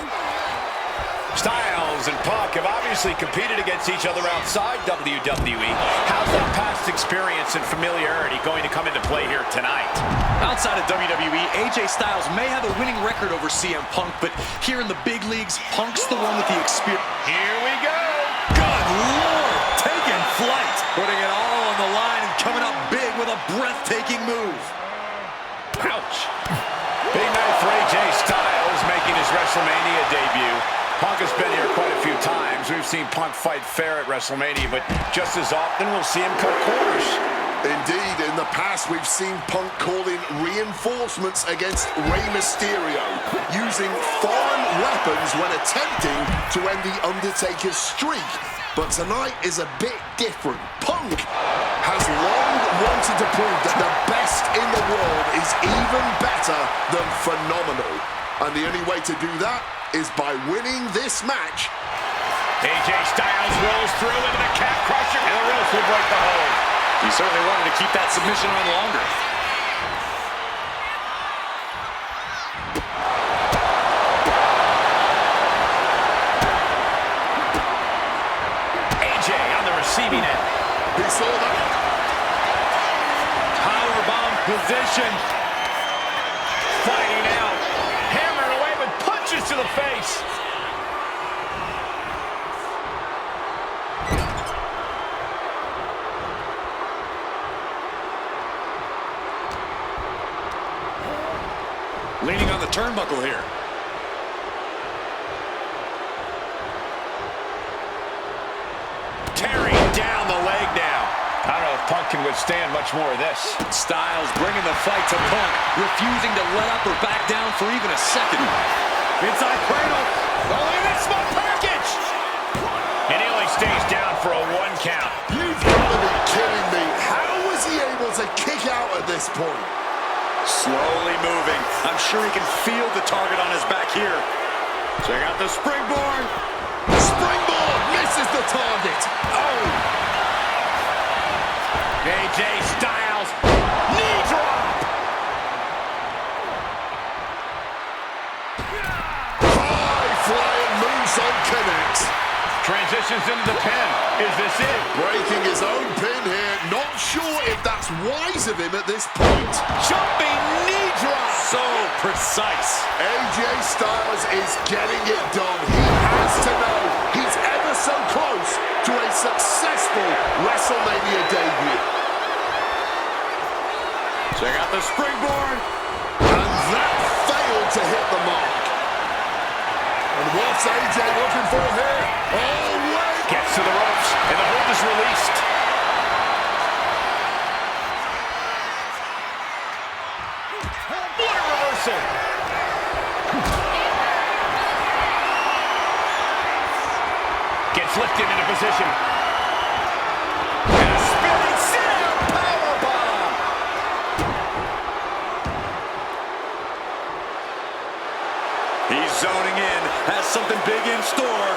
Styles and Punk have obviously competed against each other outside WWE. How's that past experience and familiarity going to come into play here tonight? Outside of WWE, AJ Styles may have a winning record over CM Punk, but here in the big leagues, Punk's the one with the experience. Here we go. Good Lord, taking flight, putting it all on the line and coming up big with a breathtaking move. Ouch. Big night for AJ Styles making his WrestleMania debut. Punk has been here quite a few times. We've seen Punk fight fair at WrestleMania, but just as often we'll see him cut corners. Indeed, in the past we've seen Punk call in reinforcements against Rey Mysterio, using foreign weapons when attempting to end the Undertaker's streak. But tonight is a bit different. Punk has long wanted to prove that the best in the world is even better than phenomenal. And the only way to do that is by winning this match. AJ Styles rolls through into the calf crusher, and the ropes will break the hold. He certainly wanted to keep that submission on longer. AJ on the receiving end. He saw that. Powerbomb position. Fighting out. Hammered away with punches to the face. Leaning on the turnbuckle here. Tearing down the leg now. I don't know if Punk can withstand much more of this. Styles bringing the fight to Punk, refusing to let up or back down for even a second. Inside cradle. Only this small package. And he only stays down for a 1 count. You've got to be kidding me. How was he able to kick out at this point? Slowly moving. I'm sure he can feel the target on his back here. Check out the springboard. Springboard misses the target. Oh! AJ Styles. Knee drop. High flying moonsault connects. Transitions into the pin. Is this it? Breaking his own pin here. Not sure if that's wise of him at this point. Jumping knee drop. So precise. AJ Styles is getting it done. He has to know he's ever so close to a successful WrestleMania debut. Check out the springboard. And that failed to hit the mark. And what's AJ looking for here? Oh, wait! Gets to the ropes, and the hold is released. What a reversal! Gets lifted into position. And a spinning sit-out powerbomb! He's zoning in, has something big in store.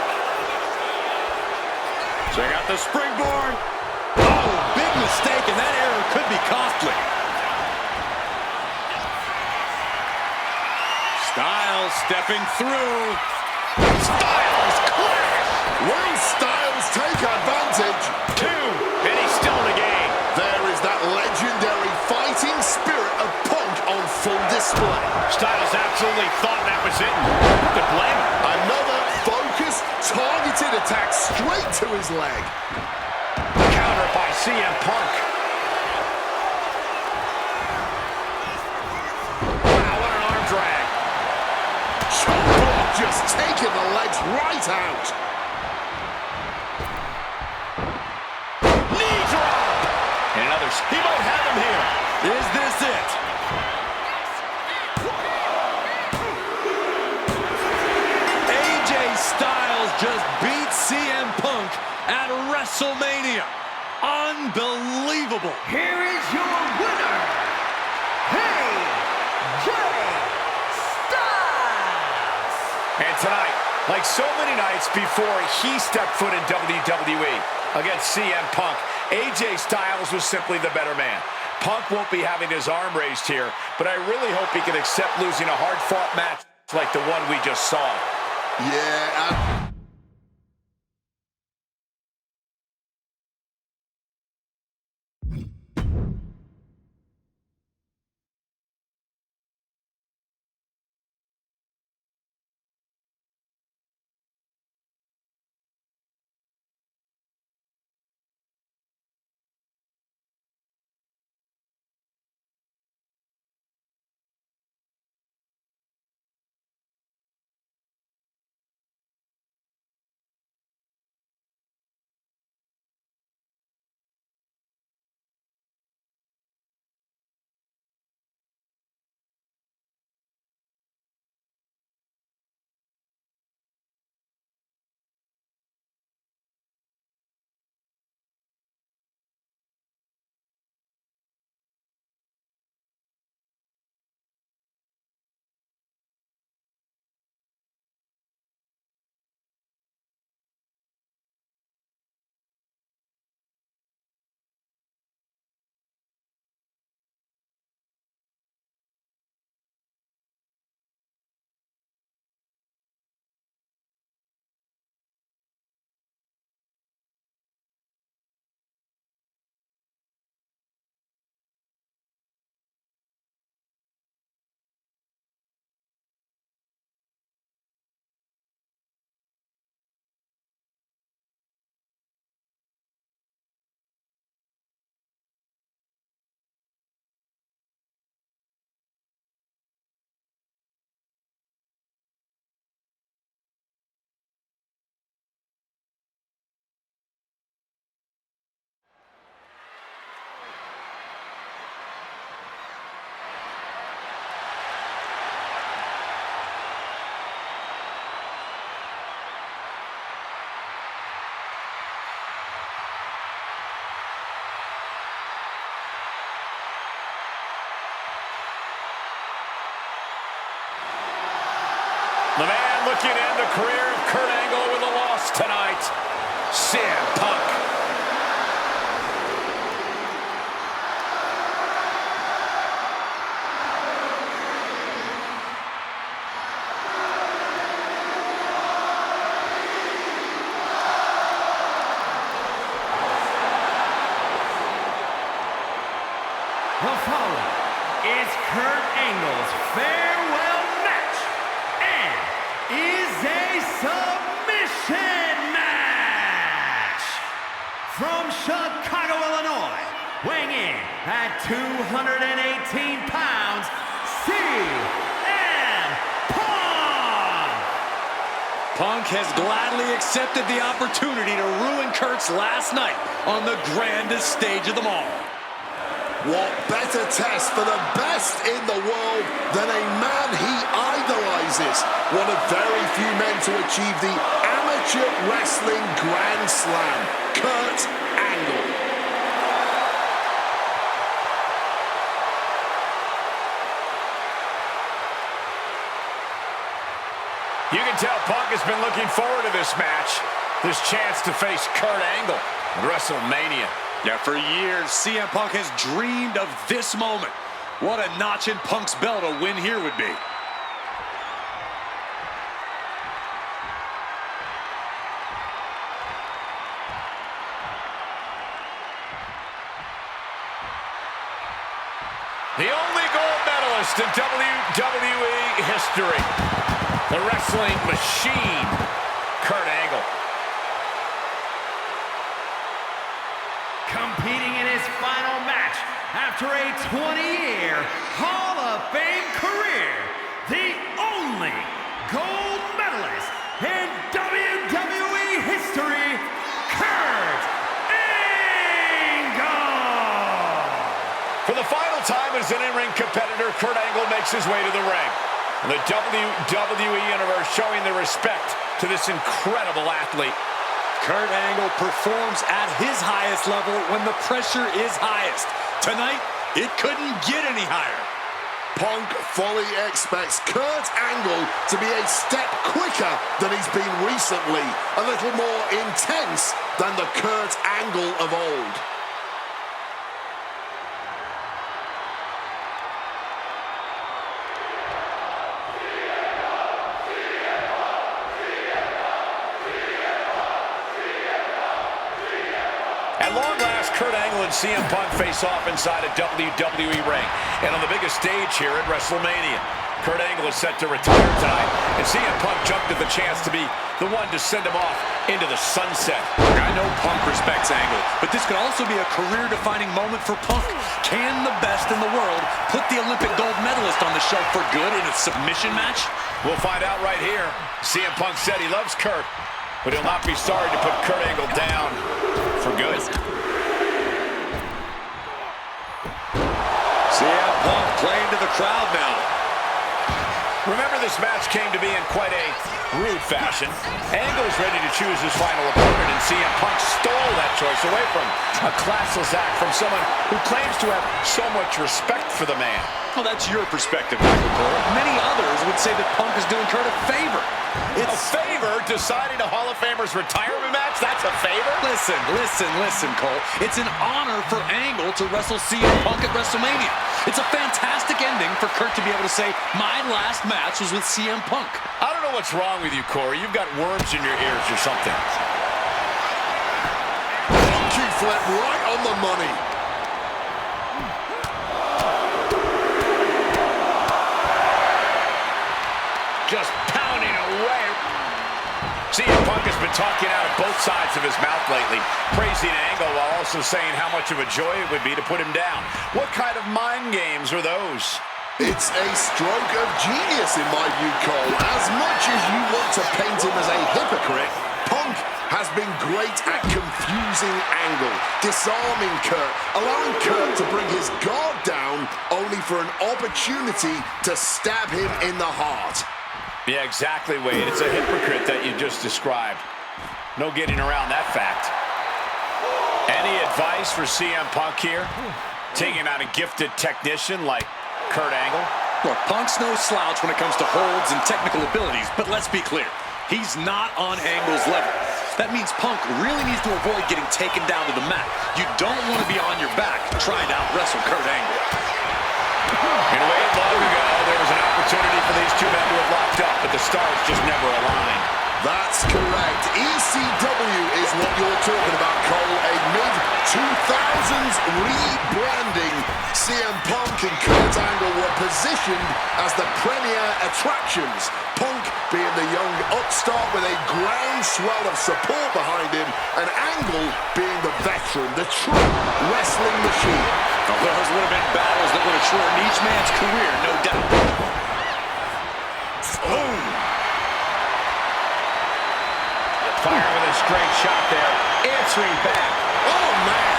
Check out the springboard. Oh, big mistake, and that error could be costly. Styles stepping through. Styles clash! Will Styles take advantage? 2, and he's still in the game. There is that legendary fighting spirit of Punk on full display. Styles absolutely thought that was it. To blame him. Another focused, targeted attack straight to his leg. Counter by CM Punk. Wow, what an arm drag. Chop block just taking the legs right out. Knee drop. And another. He might have him here. Is this it? AJ Styles just beat CM Punk at WrestleMania. Unbelievable. Here is your winner, AJ Styles. And tonight, like so many nights before he stepped foot in WWE against CM Punk, AJ Styles was simply the better man. Punk won't be having his arm raised here, but I really hope he can accept losing a hard-fought match like the one we just saw. Yeah, The man looking to end the career of Kurt Angle with a loss tonight, CM Punk. The following is Kurt Angle's farewell match and is a submission match. From Chicago, Illinois, weighing in at 218 pounds, CM Punk. Punk has gladly accepted the opportunity to ruin Kurt's last night on the grandest stage of them all. What better test for the best in the world than a man he idolizes? One of very few men to achieve the amateur wrestling Grand Slam, Kurt Angle. You can tell Punk has been looking forward to this match. This chance to face Kurt Angle at WrestleMania. Yeah, for years, CM Punk has dreamed of this moment. What a notch in Punk's belt a win here would be. The only gold medalist in WWE history. The wrestling machine, Kurt Angle. Competing in his final match after a 20-year Hall of Fame career, the only gold medalist in WWE history, Kurt Angle! For the final time as an in-ring competitor, Kurt Angle makes his way to the ring. The WWE Universe showing their respect to this incredible athlete. Kurt Angle performs at his highest level when the pressure is highest. Tonight, it couldn't get any higher. Punk fully expects Kurt Angle to be a step quicker than he's been recently, a little more intense than the Kurt Angle of old. At long last, Kurt Angle and CM Punk face off inside a WWE ring and on the biggest stage here at WrestleMania. Kurt Angle is set to retire tonight, and CM Punk jumped at the chance to be the one to send him off into the sunset. I know Punk respects Angle, but this could also be a career-defining moment for Punk. Can the best in the world put the Olympic gold medalist on the shelf for good in a submission match? We'll find out right here. CM Punk said he loves Kurt, but he'll not be sorry to put Kurt Angle down for good. CM Punk playing to the crowd now. Remember, this match came to be in quite a rude fashion. Angle's ready to choose his final opponent, and CM Punk stole that choice away from him. A classless act from someone who claims to have so much respect for the man. Well, that's your perspective, Michael Cole. Many others would say that Punk is doing Kurt a favor. It's a favor? Deciding a Hall of Famer's retirement match? That's a favor? Listen, Cole. It's an honor for Angle to wrestle CM Punk at WrestleMania. It's a fantastic ending for Kurt to be able to say, my last match was with CM Punk. I don't know what's wrong with you, Corey. You've got worms in your ears or something. Monkey flip right on the money. Just pounding away. CM Punk has been talking out of both sides of his mouth lately, praising Angle while also saying how much of a joy it would be to put him down. What kind of mind games are those? It's a stroke of genius in my view, Cole. As much as you want to paint him as a hypocrite, Punk has been great at confusing Angle, disarming Kurt, allowing Kurt to bring his guard down, only for an opportunity to stab him in the heart. Yeah, exactly, Wade. It's a hypocrite that you just described. No getting around that fact. Any advice for CM Punk here? Taking out a gifted technician like Kurt Angle? Look, Punk's no slouch when it comes to holds and technical abilities, but let's be clear. He's not on Angle's level. That means Punk really needs to avoid getting taken down to the mat. You don't want to be on your back trying to out-wrestle Kurt Angle. In a way, long ago, there was an opportunity for these two men to have locked up, but the stars just never aligned. That's correct. ECW is what you're talking about, Cole. A mid-2000s rebranding. CM Punk and Kurt Angle were positioned as the premier attractions. Punk being the young upstart with a groundswell of support behind him, and Angle being the veteran, the true wrestling machine. Those would have been battles that would have shortened each man's career, no doubt. Boom! Fire with a straight shot there. Answering back. Oh, man.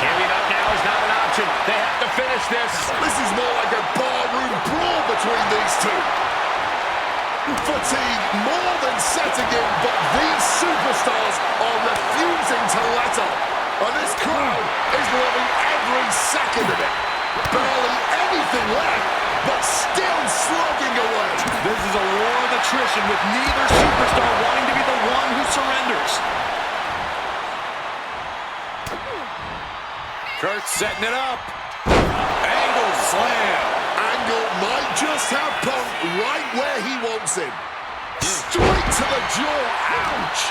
Giving up now is not an option. They have to finish this. This is more like a barroom brawl between these two. Fatigue more than setting in, but these superstars are refusing to let up. And this crowd is loving every second of it. Barely anything left, but still slugging away. This is a war of attrition with neither superstar wanting to be the one who surrenders. Kurt setting it up. Angle slam. Angle might just have Punk right where he wants him. Straight to the jaw. Ouch!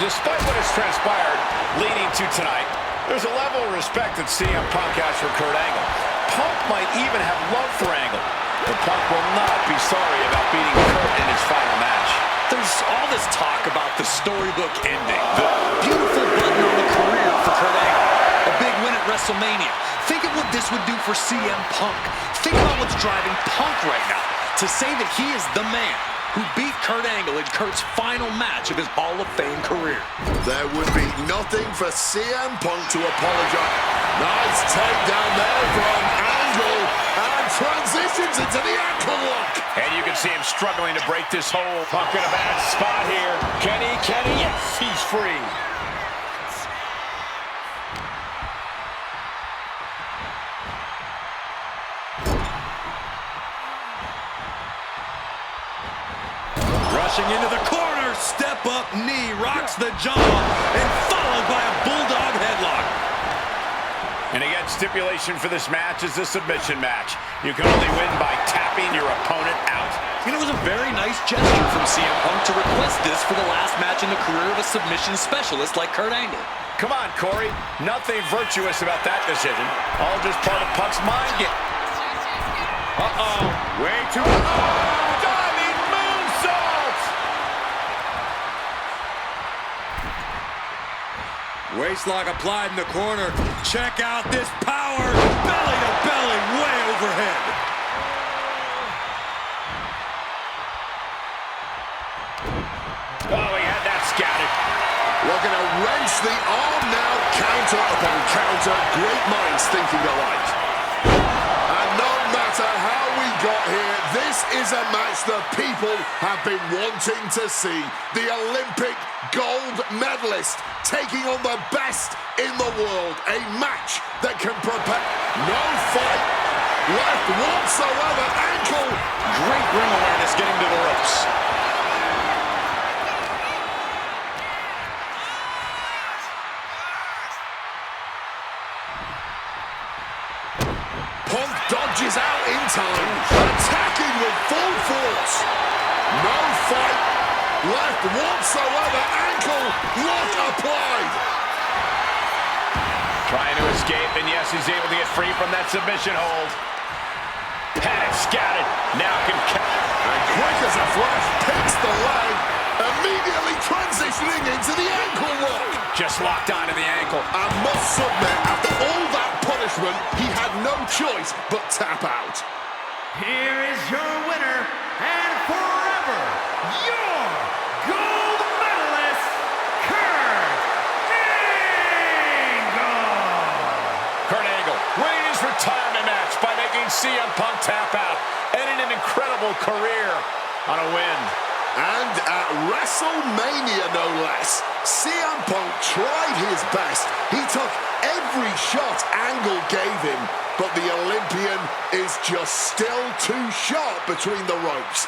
Despite what has transpired leading to tonight, there's a level of respect that CM Punk has for Kurt Angle. Punk might even have love for Angle, but Punk will not be sorry about beating Kurt in his final match. There's all this talk about the storybook ending. The beautiful button on the career for Kurt Angle. A big win at WrestleMania. Think of what this would do for CM Punk. Think about what's driving Punk right now. To say that he is the man who beat Kurt Angle in Kurt's final match of his Hall of Fame career. There would be nothing for CM Punk to apologize. Nice takedown there from Angle, and transitions into the ankle lock. And you can see him struggling to break this hold. Punk in a bad spot here. Can he? Yes, he's free. Rushing into the corner, step up knee, rocks the jaw, and followed by a bulldog headlock. And again, stipulation for this match is a submission match. You can only win by tapping your opponent out. You know, it was a very nice gesture from CM Punk to request this for the last match in the career of a submission specialist like Kurt Angle. Come on, Corey. Nothing virtuous about that decision. All just part of Punk's mind game. Uh-oh. Way too... Diving moonsault! Waistlock applied in the corner. Check out this power. Belly to belly, way overhead. Oh, he had that scouted. Looking to wrench the arm now. Counter upon counter. Great minds thinking alike. And no matter how we got here, this is a match the people have been wanting to see. The Olympic gold medalist taking on the best in the world. A match that can prepare. No fight left whatsoever. Ankle. Great ring awareness getting to the ropes. Punk dodges out in time, attacking with full force. No fight left whatsoever. Ankle lock applied. Trying to escape, and yes, he's able to get free from that submission hold. Had it scouted. Now can count. And quick as a flash, picks the leg, immediately transitioning into the ankle lock. Just locked onto the ankle. I must submit, after all that punishment, he had no choice but tap out. Here is your winner, and forever, your gold medalist, Kurt Angle! Kurt Angle winning his retirement match by making CM Punk tap out, ending an incredible career on a win. And at WrestleMania, no less, CM Punk tried his best. He took every shot Angle gave him, but the Olympian is just still too sharp between the ropes.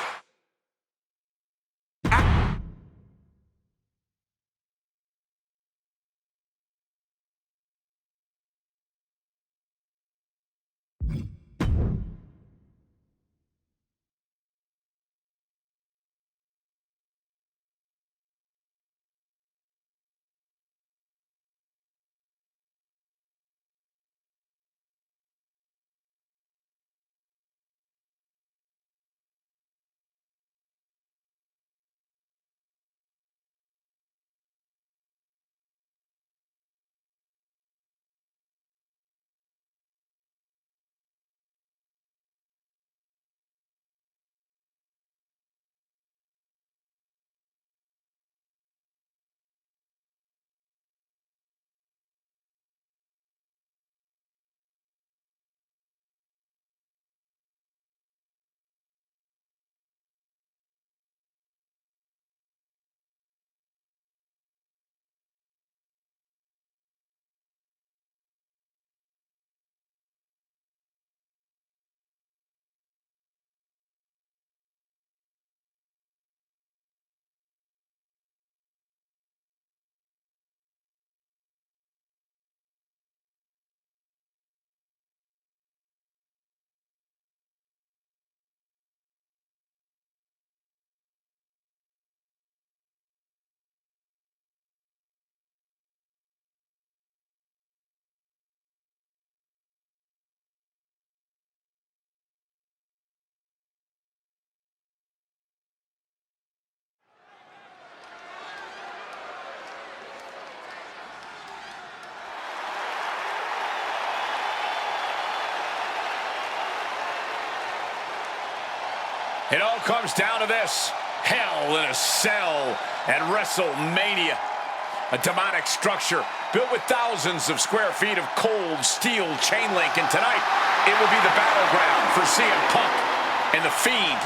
It all comes down to this. Hell in a Cell at WrestleMania. A demonic structure built with thousands of square feet of cold steel chain link. And tonight, it will be the battleground for CM Punk and The Fiend.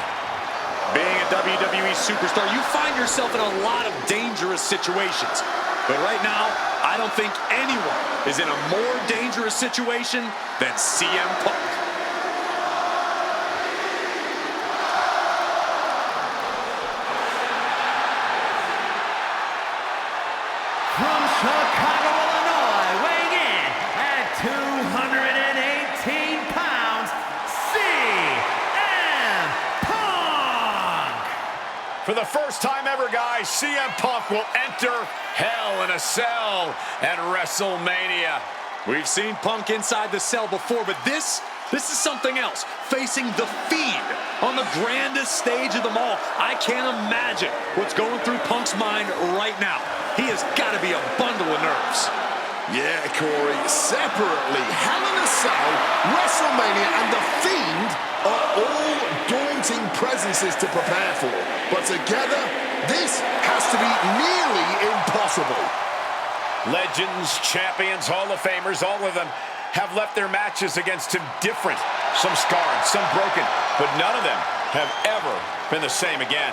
Being a WWE superstar, you find yourself in a lot of dangerous situations. But right now, I don't think anyone is in a more dangerous situation than CM Punk. From Chicago, Illinois, weighing in at 218 pounds, CM Punk! For the first time ever, guys, CM Punk will enter Hell in a Cell at WrestleMania. We've seen Punk inside the Cell before, but this is something else. Facing The Fiend on the grandest stage of them all. I can't imagine what's going through Punk's mind right now. He has got to be a bundle of nerves. Yeah, Corey, separately, Hell in a Cell, WrestleMania, and The Fiend are all daunting presences to prepare for. But together, this has to be nearly impossible. Legends, champions, Hall of Famers, all of them have left their matches against him different. Some scarred, some broken, but none of them have ever been the same again.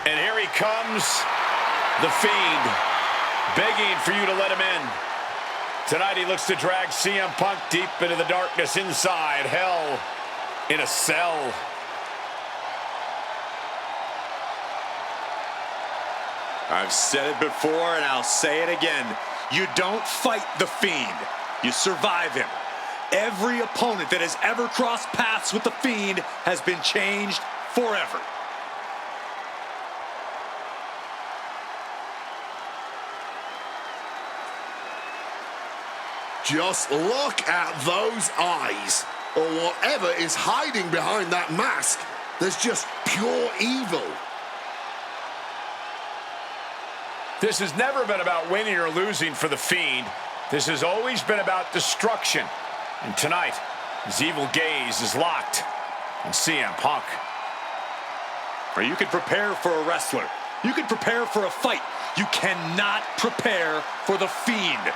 And here he comes, The Fiend, begging for you to let him in. Tonight he looks to drag CM Punk deep into the darkness inside Hell in a Cell. I've said it before and I'll say it again. You don't fight The Fiend. You survive him. Every opponent that has ever crossed paths with The Fiend has been changed forever. Just look at those eyes, or whatever is hiding behind that mask. There's just pure evil. This has never been about winning or losing for The Fiend. This has always been about destruction. And tonight, his evil gaze is locked on CM Punk. Or you can prepare for a wrestler. You can prepare for a fight. You cannot prepare for The Fiend.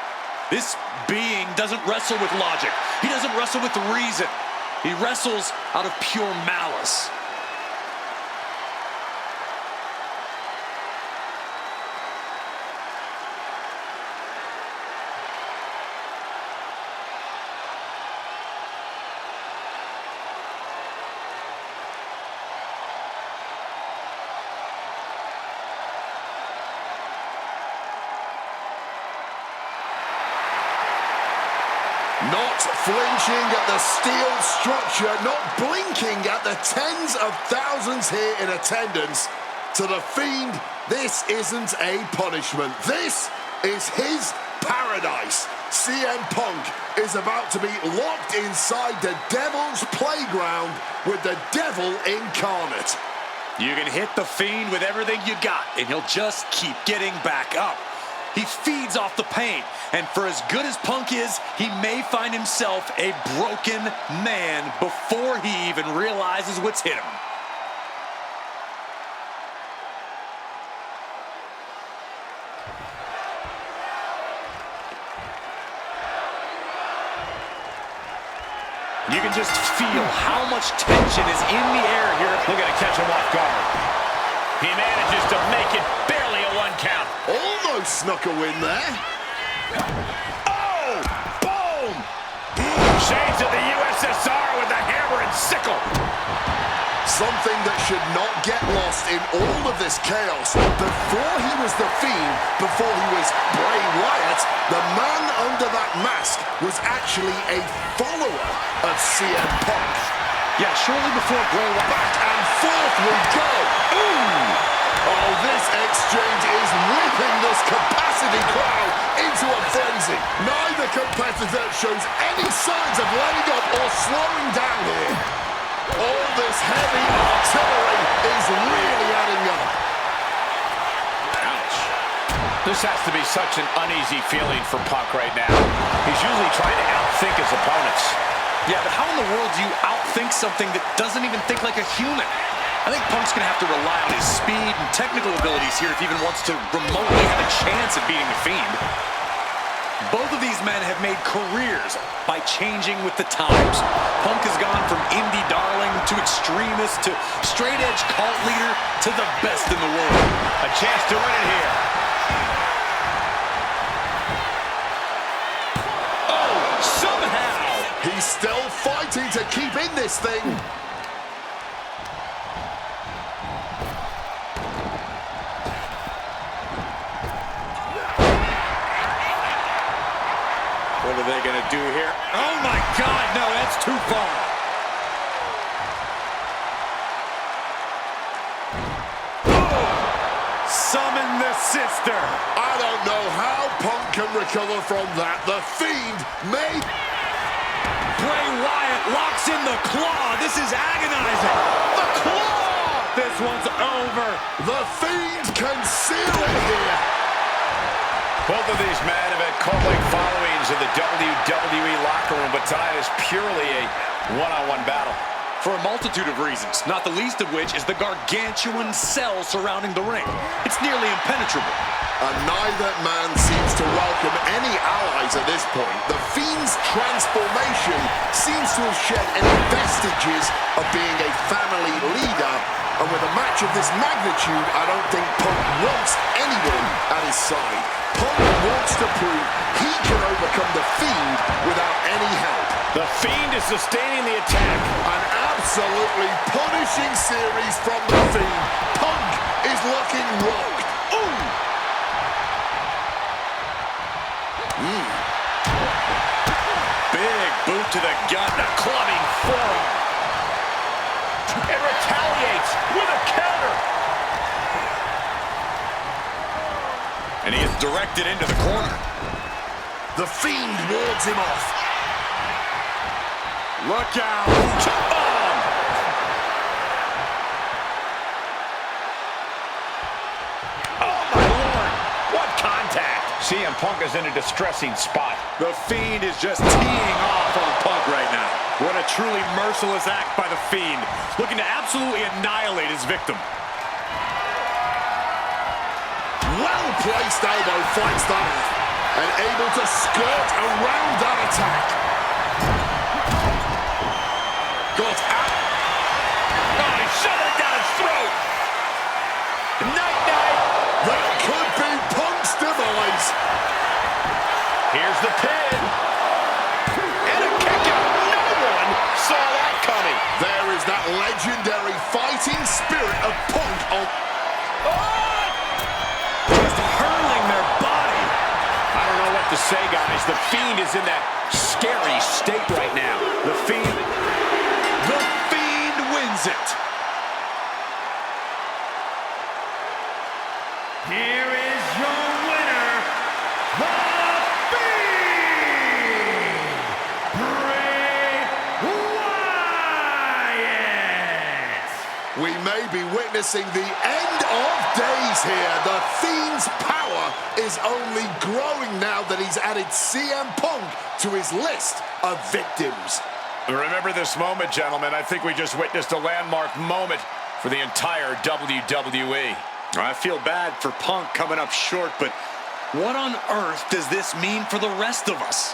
This being doesn't wrestle with logic. He doesn't wrestle with reason. He wrestles out of pure malice. Not flinching at the steel structure, not blinking at the tens of thousands here in attendance. To The Fiend, this isn't a punishment. This is his paradise. CM Punk is about to be locked inside the devil's playground with the devil incarnate. You can hit The Fiend with everything you got, and he'll just keep getting back up. He feeds off the pain, and for as good as Punk is, he may find himself a broken man before he even realizes what's hit him. You can just feel how much tension is in the air here. Look at it, catch him off guard. He manages to make it barely a 1 count. Almost snuck a win there. Oh! Boom! Shades of the USSR with the hammer and sickle. Something that should not get lost in all of this chaos. Before he was the Fiend, before he was Bray Wyatt, the man under that mask was actually a follower of CM Punk. Yeah, shortly before Bray Wyatt. Back and forth we go. Ooh! Oh, this exchange is whipping this capacity crowd into a frenzy. Neither competitor shows any signs of letting up or slowing down here. All this heavy artillery is really adding up. Ouch. This has to be such an uneasy feeling for Punk right now. He's usually trying to outthink his opponents. Yeah, but how in the world do you outthink something that doesn't even think like a human? I think Punk's going to have to rely on his speed and technical abilities here if he even wants to remotely have a chance at beating the Fiend. Both of these men have made careers by changing with the times. Punk has gone from indie darling to extremist to straight-edge cult leader to the best in the world. A chance to win it here. Oh, somehow! He's still fighting to keep in this thing. What are they going to do here? Oh, my God, no, that's too far. Oh, summon the sister. I don't know how Punk can recover from that. The Fiend may... Bray Wyatt locks in the claw. This is agonizing. The claw! This one's over. The Fiend can seal it here. Both of these men have had cult-like followings in the WWE locker room, but tonight is purely a one-on-one battle. For a multitude of reasons, not the least of which is the gargantuan cell surrounding the ring. It's nearly impenetrable. And neither man seems to welcome any allies at this point. The Fiend's transformation seems to have shed any vestiges of being a family leader. And with a match of this magnitude, I don't think Punk wants anyone at his side. Punk wants to prove he can overcome the Fiend without any help. The Fiend is sustaining the attack. An absolutely punishing series from the Fiend. Punk is looking rocked. Ooh! Big boot to the gut, a clubbing forearm. And retaliates with a counter. And he is directed into the corner. The Fiend wards him off. Look out. Oh, my Lord. What contact. CM Punk is in a distressing spot. The Fiend is just teeing off on Punk right now. What a truly merciless act by the Fiend, looking to absolutely annihilate his victim. Well-placed elbow fights that off. And able to skirt around that attack. Got out. Oh, he shoved it down his throat. Night-night. That could be Punk's demise. Here's the pin. And a kick out. No one saw that coming. There is that legendary fighting spirit of Punk on... Just hurling their body. I don't know what to say, guys. The Fiend is in that scary state right now. The Fiend wins it. Here is your winner, the Fiend, Bray Wyatt. We may be witnessing the end of days here. The Fiend's power is only growing now that he's added CM Punk to his list of victims. Remember this moment, gentlemen. I think we just witnessed a landmark moment for the entire WWE. I feel bad for Punk coming up short, but what on earth does this mean for the rest of us?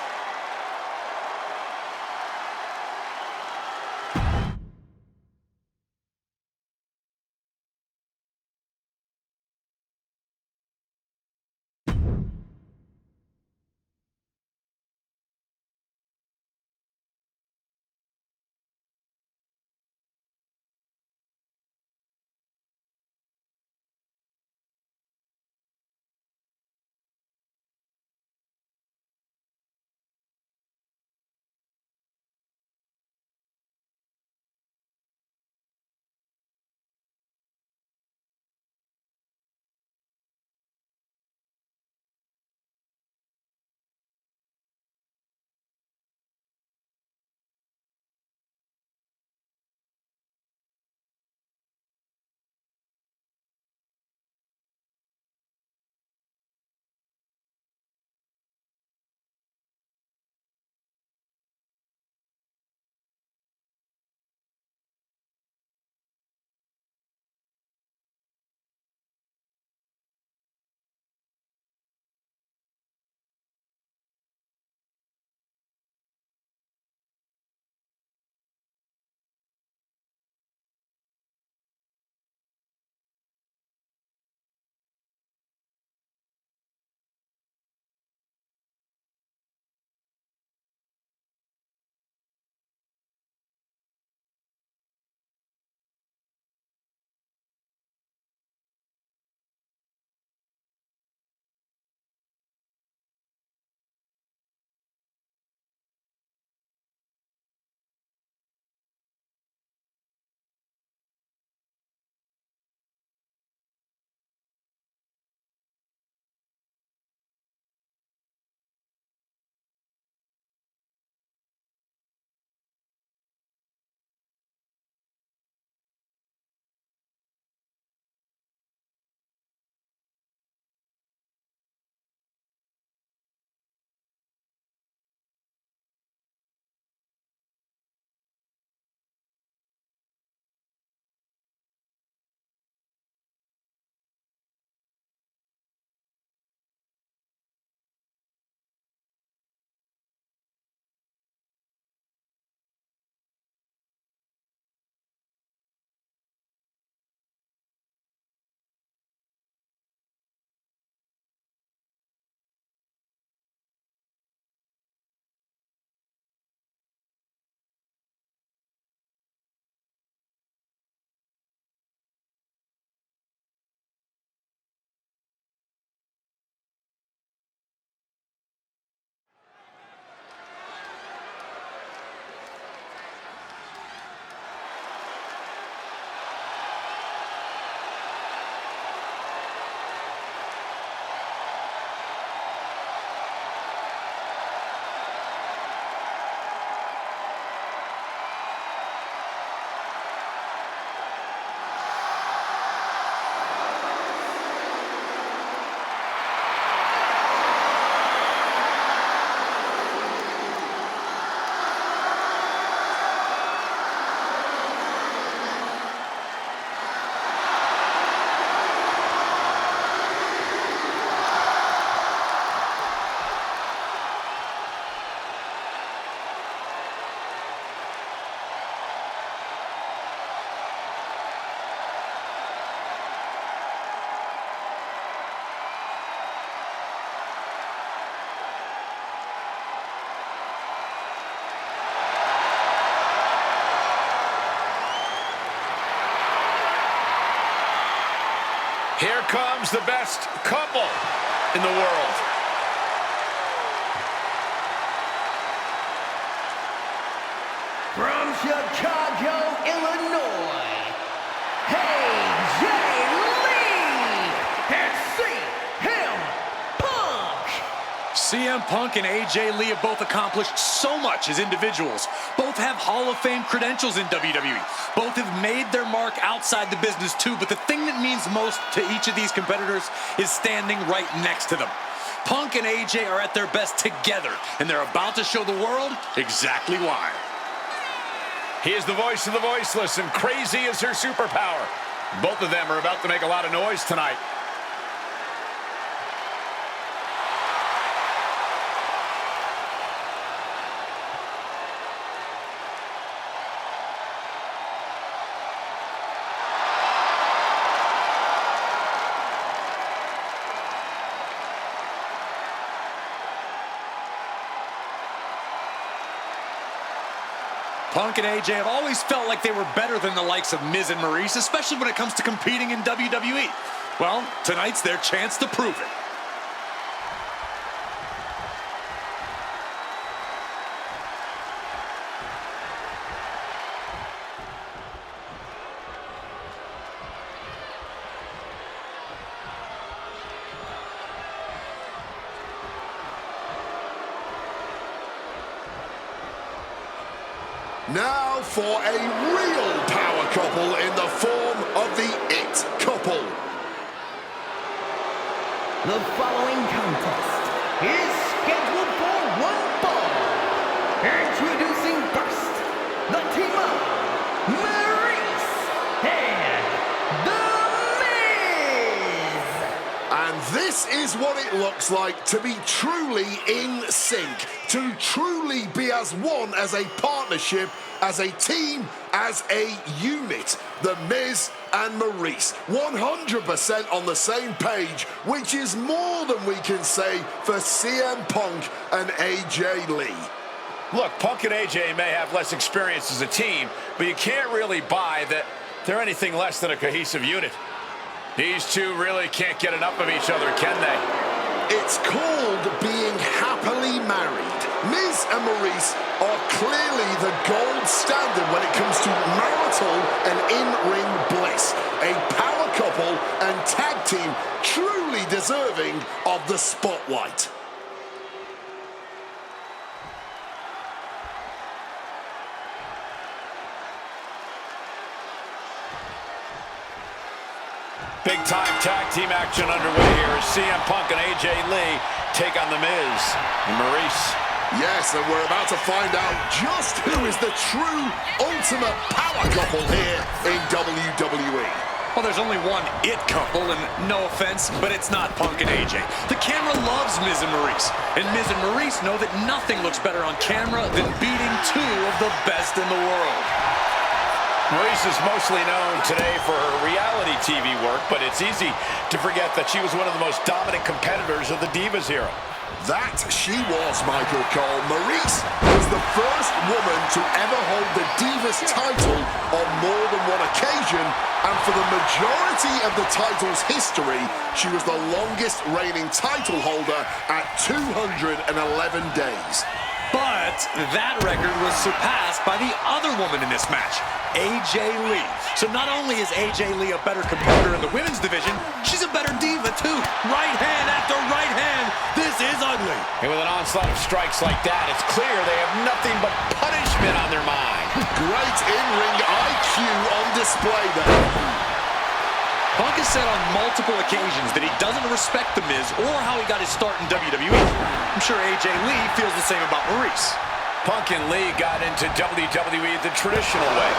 Here comes the best couple in the world. From Chicago, Illinois, AJ Lee and CM Punk. CM Punk and AJ Lee have both accomplished so much as individuals. Both have Hall of Fame credentials in WWE. Both have made their mark outside the business too, but the thing that means most to each of these competitors is standing right next to them. Punk and AJ are at their best together, and they're about to show the world exactly why. He is the voice of the voiceless, and crazy is her superpower. Both of them are about to make a lot of noise tonight. Punk and AJ have always felt like they were better than the likes of Miz and Maryse, especially when it comes to competing in WWE. Well, tonight's their chance to prove it. Now for a real power couple in the form of the It Couple. The following contest is scheduled for one fall. Introducing first, the team of Maryse and The Miz. And this is what it looks like to be truly in sync, to truly be as one, as a partnership, as a team, as a unit. The Miz and Maryse, 100% on the same page, which is more than we can say for CM Punk and AJ Lee. Look, Punk and AJ may have less experience as a team, but you can't really buy that they're anything less than a cohesive unit. These two really can't get enough of each other, can they? It's called being happily married. Miz and Maryse are clearly the gold standard when it comes to marital and in-ring bliss. A power couple and tag team truly deserving of the spotlight. Big-time tag team action underway here as CM Punk and AJ Lee take on The Miz and Maryse. Yes, and we're about to find out just who is the true ultimate power couple here in WWE. Well, there's only one It Couple, and no offense, but it's not Punk and AJ. The camera loves Miz and Maryse, and Miz and Maryse know that nothing looks better on camera than beating two of the best in the world. Maryse is mostly known today for her reality TV work, but it's easy to forget that she was one of the most dominant competitors of the Divas era. That she was, Michael Cole. Maryse was the first woman to ever hold the Divas title on more than one occasion, and for the majority of the title's history, she was the longest reigning title holder at 211 days. But that record was surpassed by the other woman in this match, AJ Lee. So not only is AJ Lee a better competitor in the women's division, she's a better diva too. Right hand after right hand. This is ugly. And with an onslaught of strikes like that, it's clear they have nothing but punishment on their mind. Great in-ring IQ on display there. Punk has said on multiple occasions that he doesn't respect The Miz or how he got his start in WWE. I'm sure AJ Lee feels the same about Maryse. Punk and Lee got into WWE the traditional way,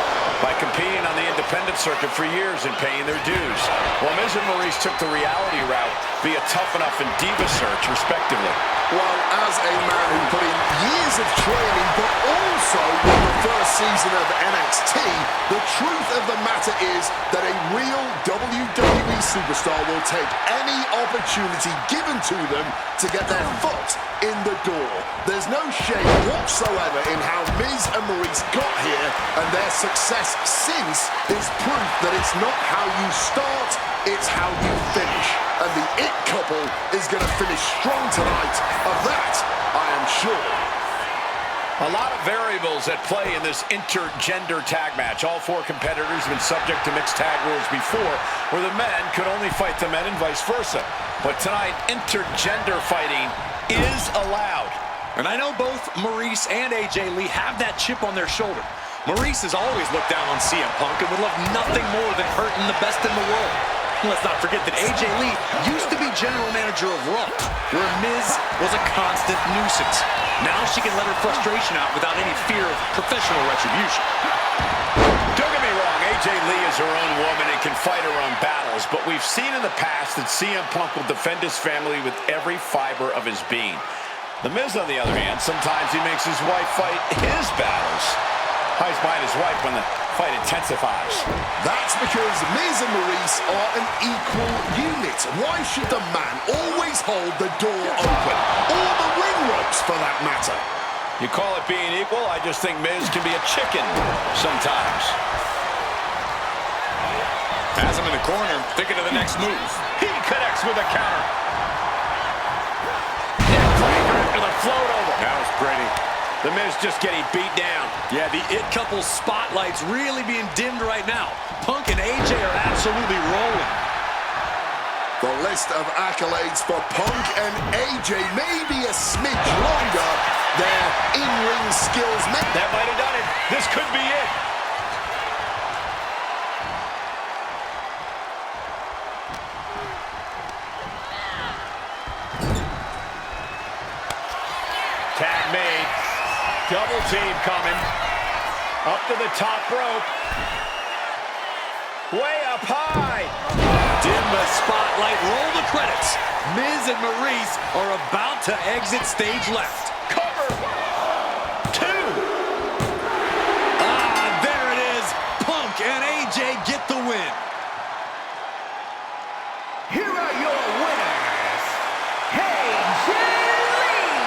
by competing on the independent circuit for years and paying their dues, while Miz and Maryse took the reality route via Tough Enough and Diva Search, respectively. Well, as a man who put in years of training, but also won the first season of NXT, the truth of the matter is that a real WWE superstar will take any opportunity given to them to get their foot in the door. There's no shame whatsoever in how Miz and Maryse got here, and their success since is proof that it's not how you start, it's how you finish. And the It couple is going to finish strong tonight. Of that, I am sure. A lot of variables at play in this intergender tag match. All four competitors have been subject to mixed tag rules before, where the men could only fight the men and vice versa. But tonight, intergender fighting is allowed. And I know both Maryse and AJ Lee have that chip on their shoulder. Maryse has always looked down on CM Punk and would love nothing more than hurting the best in the world. Let's not forget that AJ Lee used to be general manager of Raw, where Miz was a constant nuisance. Now she can let her frustration out without any fear of professional retribution. Don't get me wrong, AJ Lee is her own woman and can fight her own battles, but we've seen in the past that CM Punk will defend his family with every fiber of his being. The Miz, on the other hand, sometimes he makes his wife fight his battles. Hides behind his wife when the fight intensifies. That's because Miz and Maryse are an equal unit. Why should the man always hold the door open? Or the ring ropes, for that matter. You call it being equal? I just think Miz can be a chicken sometimes. Has him in the corner, thinking of the next move. He connects with a counter. Neckbreaker after the float over. That was pretty. The Miz just getting beat down. Yeah, the It couple's spotlight's really being dimmed right now. Punk and AJ are absolutely rolling. The list of accolades for Punk and AJ may be a smidge longer. Their in-ring skills may... That might have done it. This could be it. Tag made. Double team coming. Up to the top rope. Way up high. Dim the spotlight, roll the credits. Miz and Maryse are about to exit stage left. Cover. 2. Ah, there it is. Punk and AJ get the win. Here are your winners, AJ Lee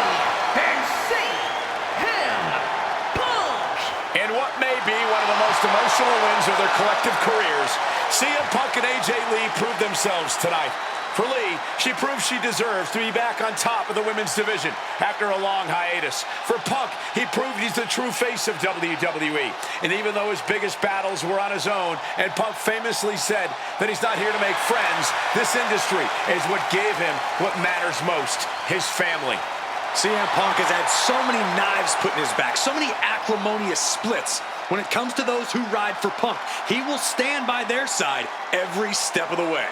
and CM Punk. In what may be one of the most emotional wins of their collective careers, CM Punk and AJ Lee proved themselves tonight. For Lee, she proved she deserves to be back on top of the women's division after a long hiatus. For Punk, he proved he's the true face of WWE. And even though his biggest battles were on his own, and Punk famously said that he's not here to make friends, this industry is what gave him what matters most, his family. CM Punk has had so many knives put in his back, so many acrimonious splits. When it comes to those who ride for Punk, he will stand by their side every step of the way.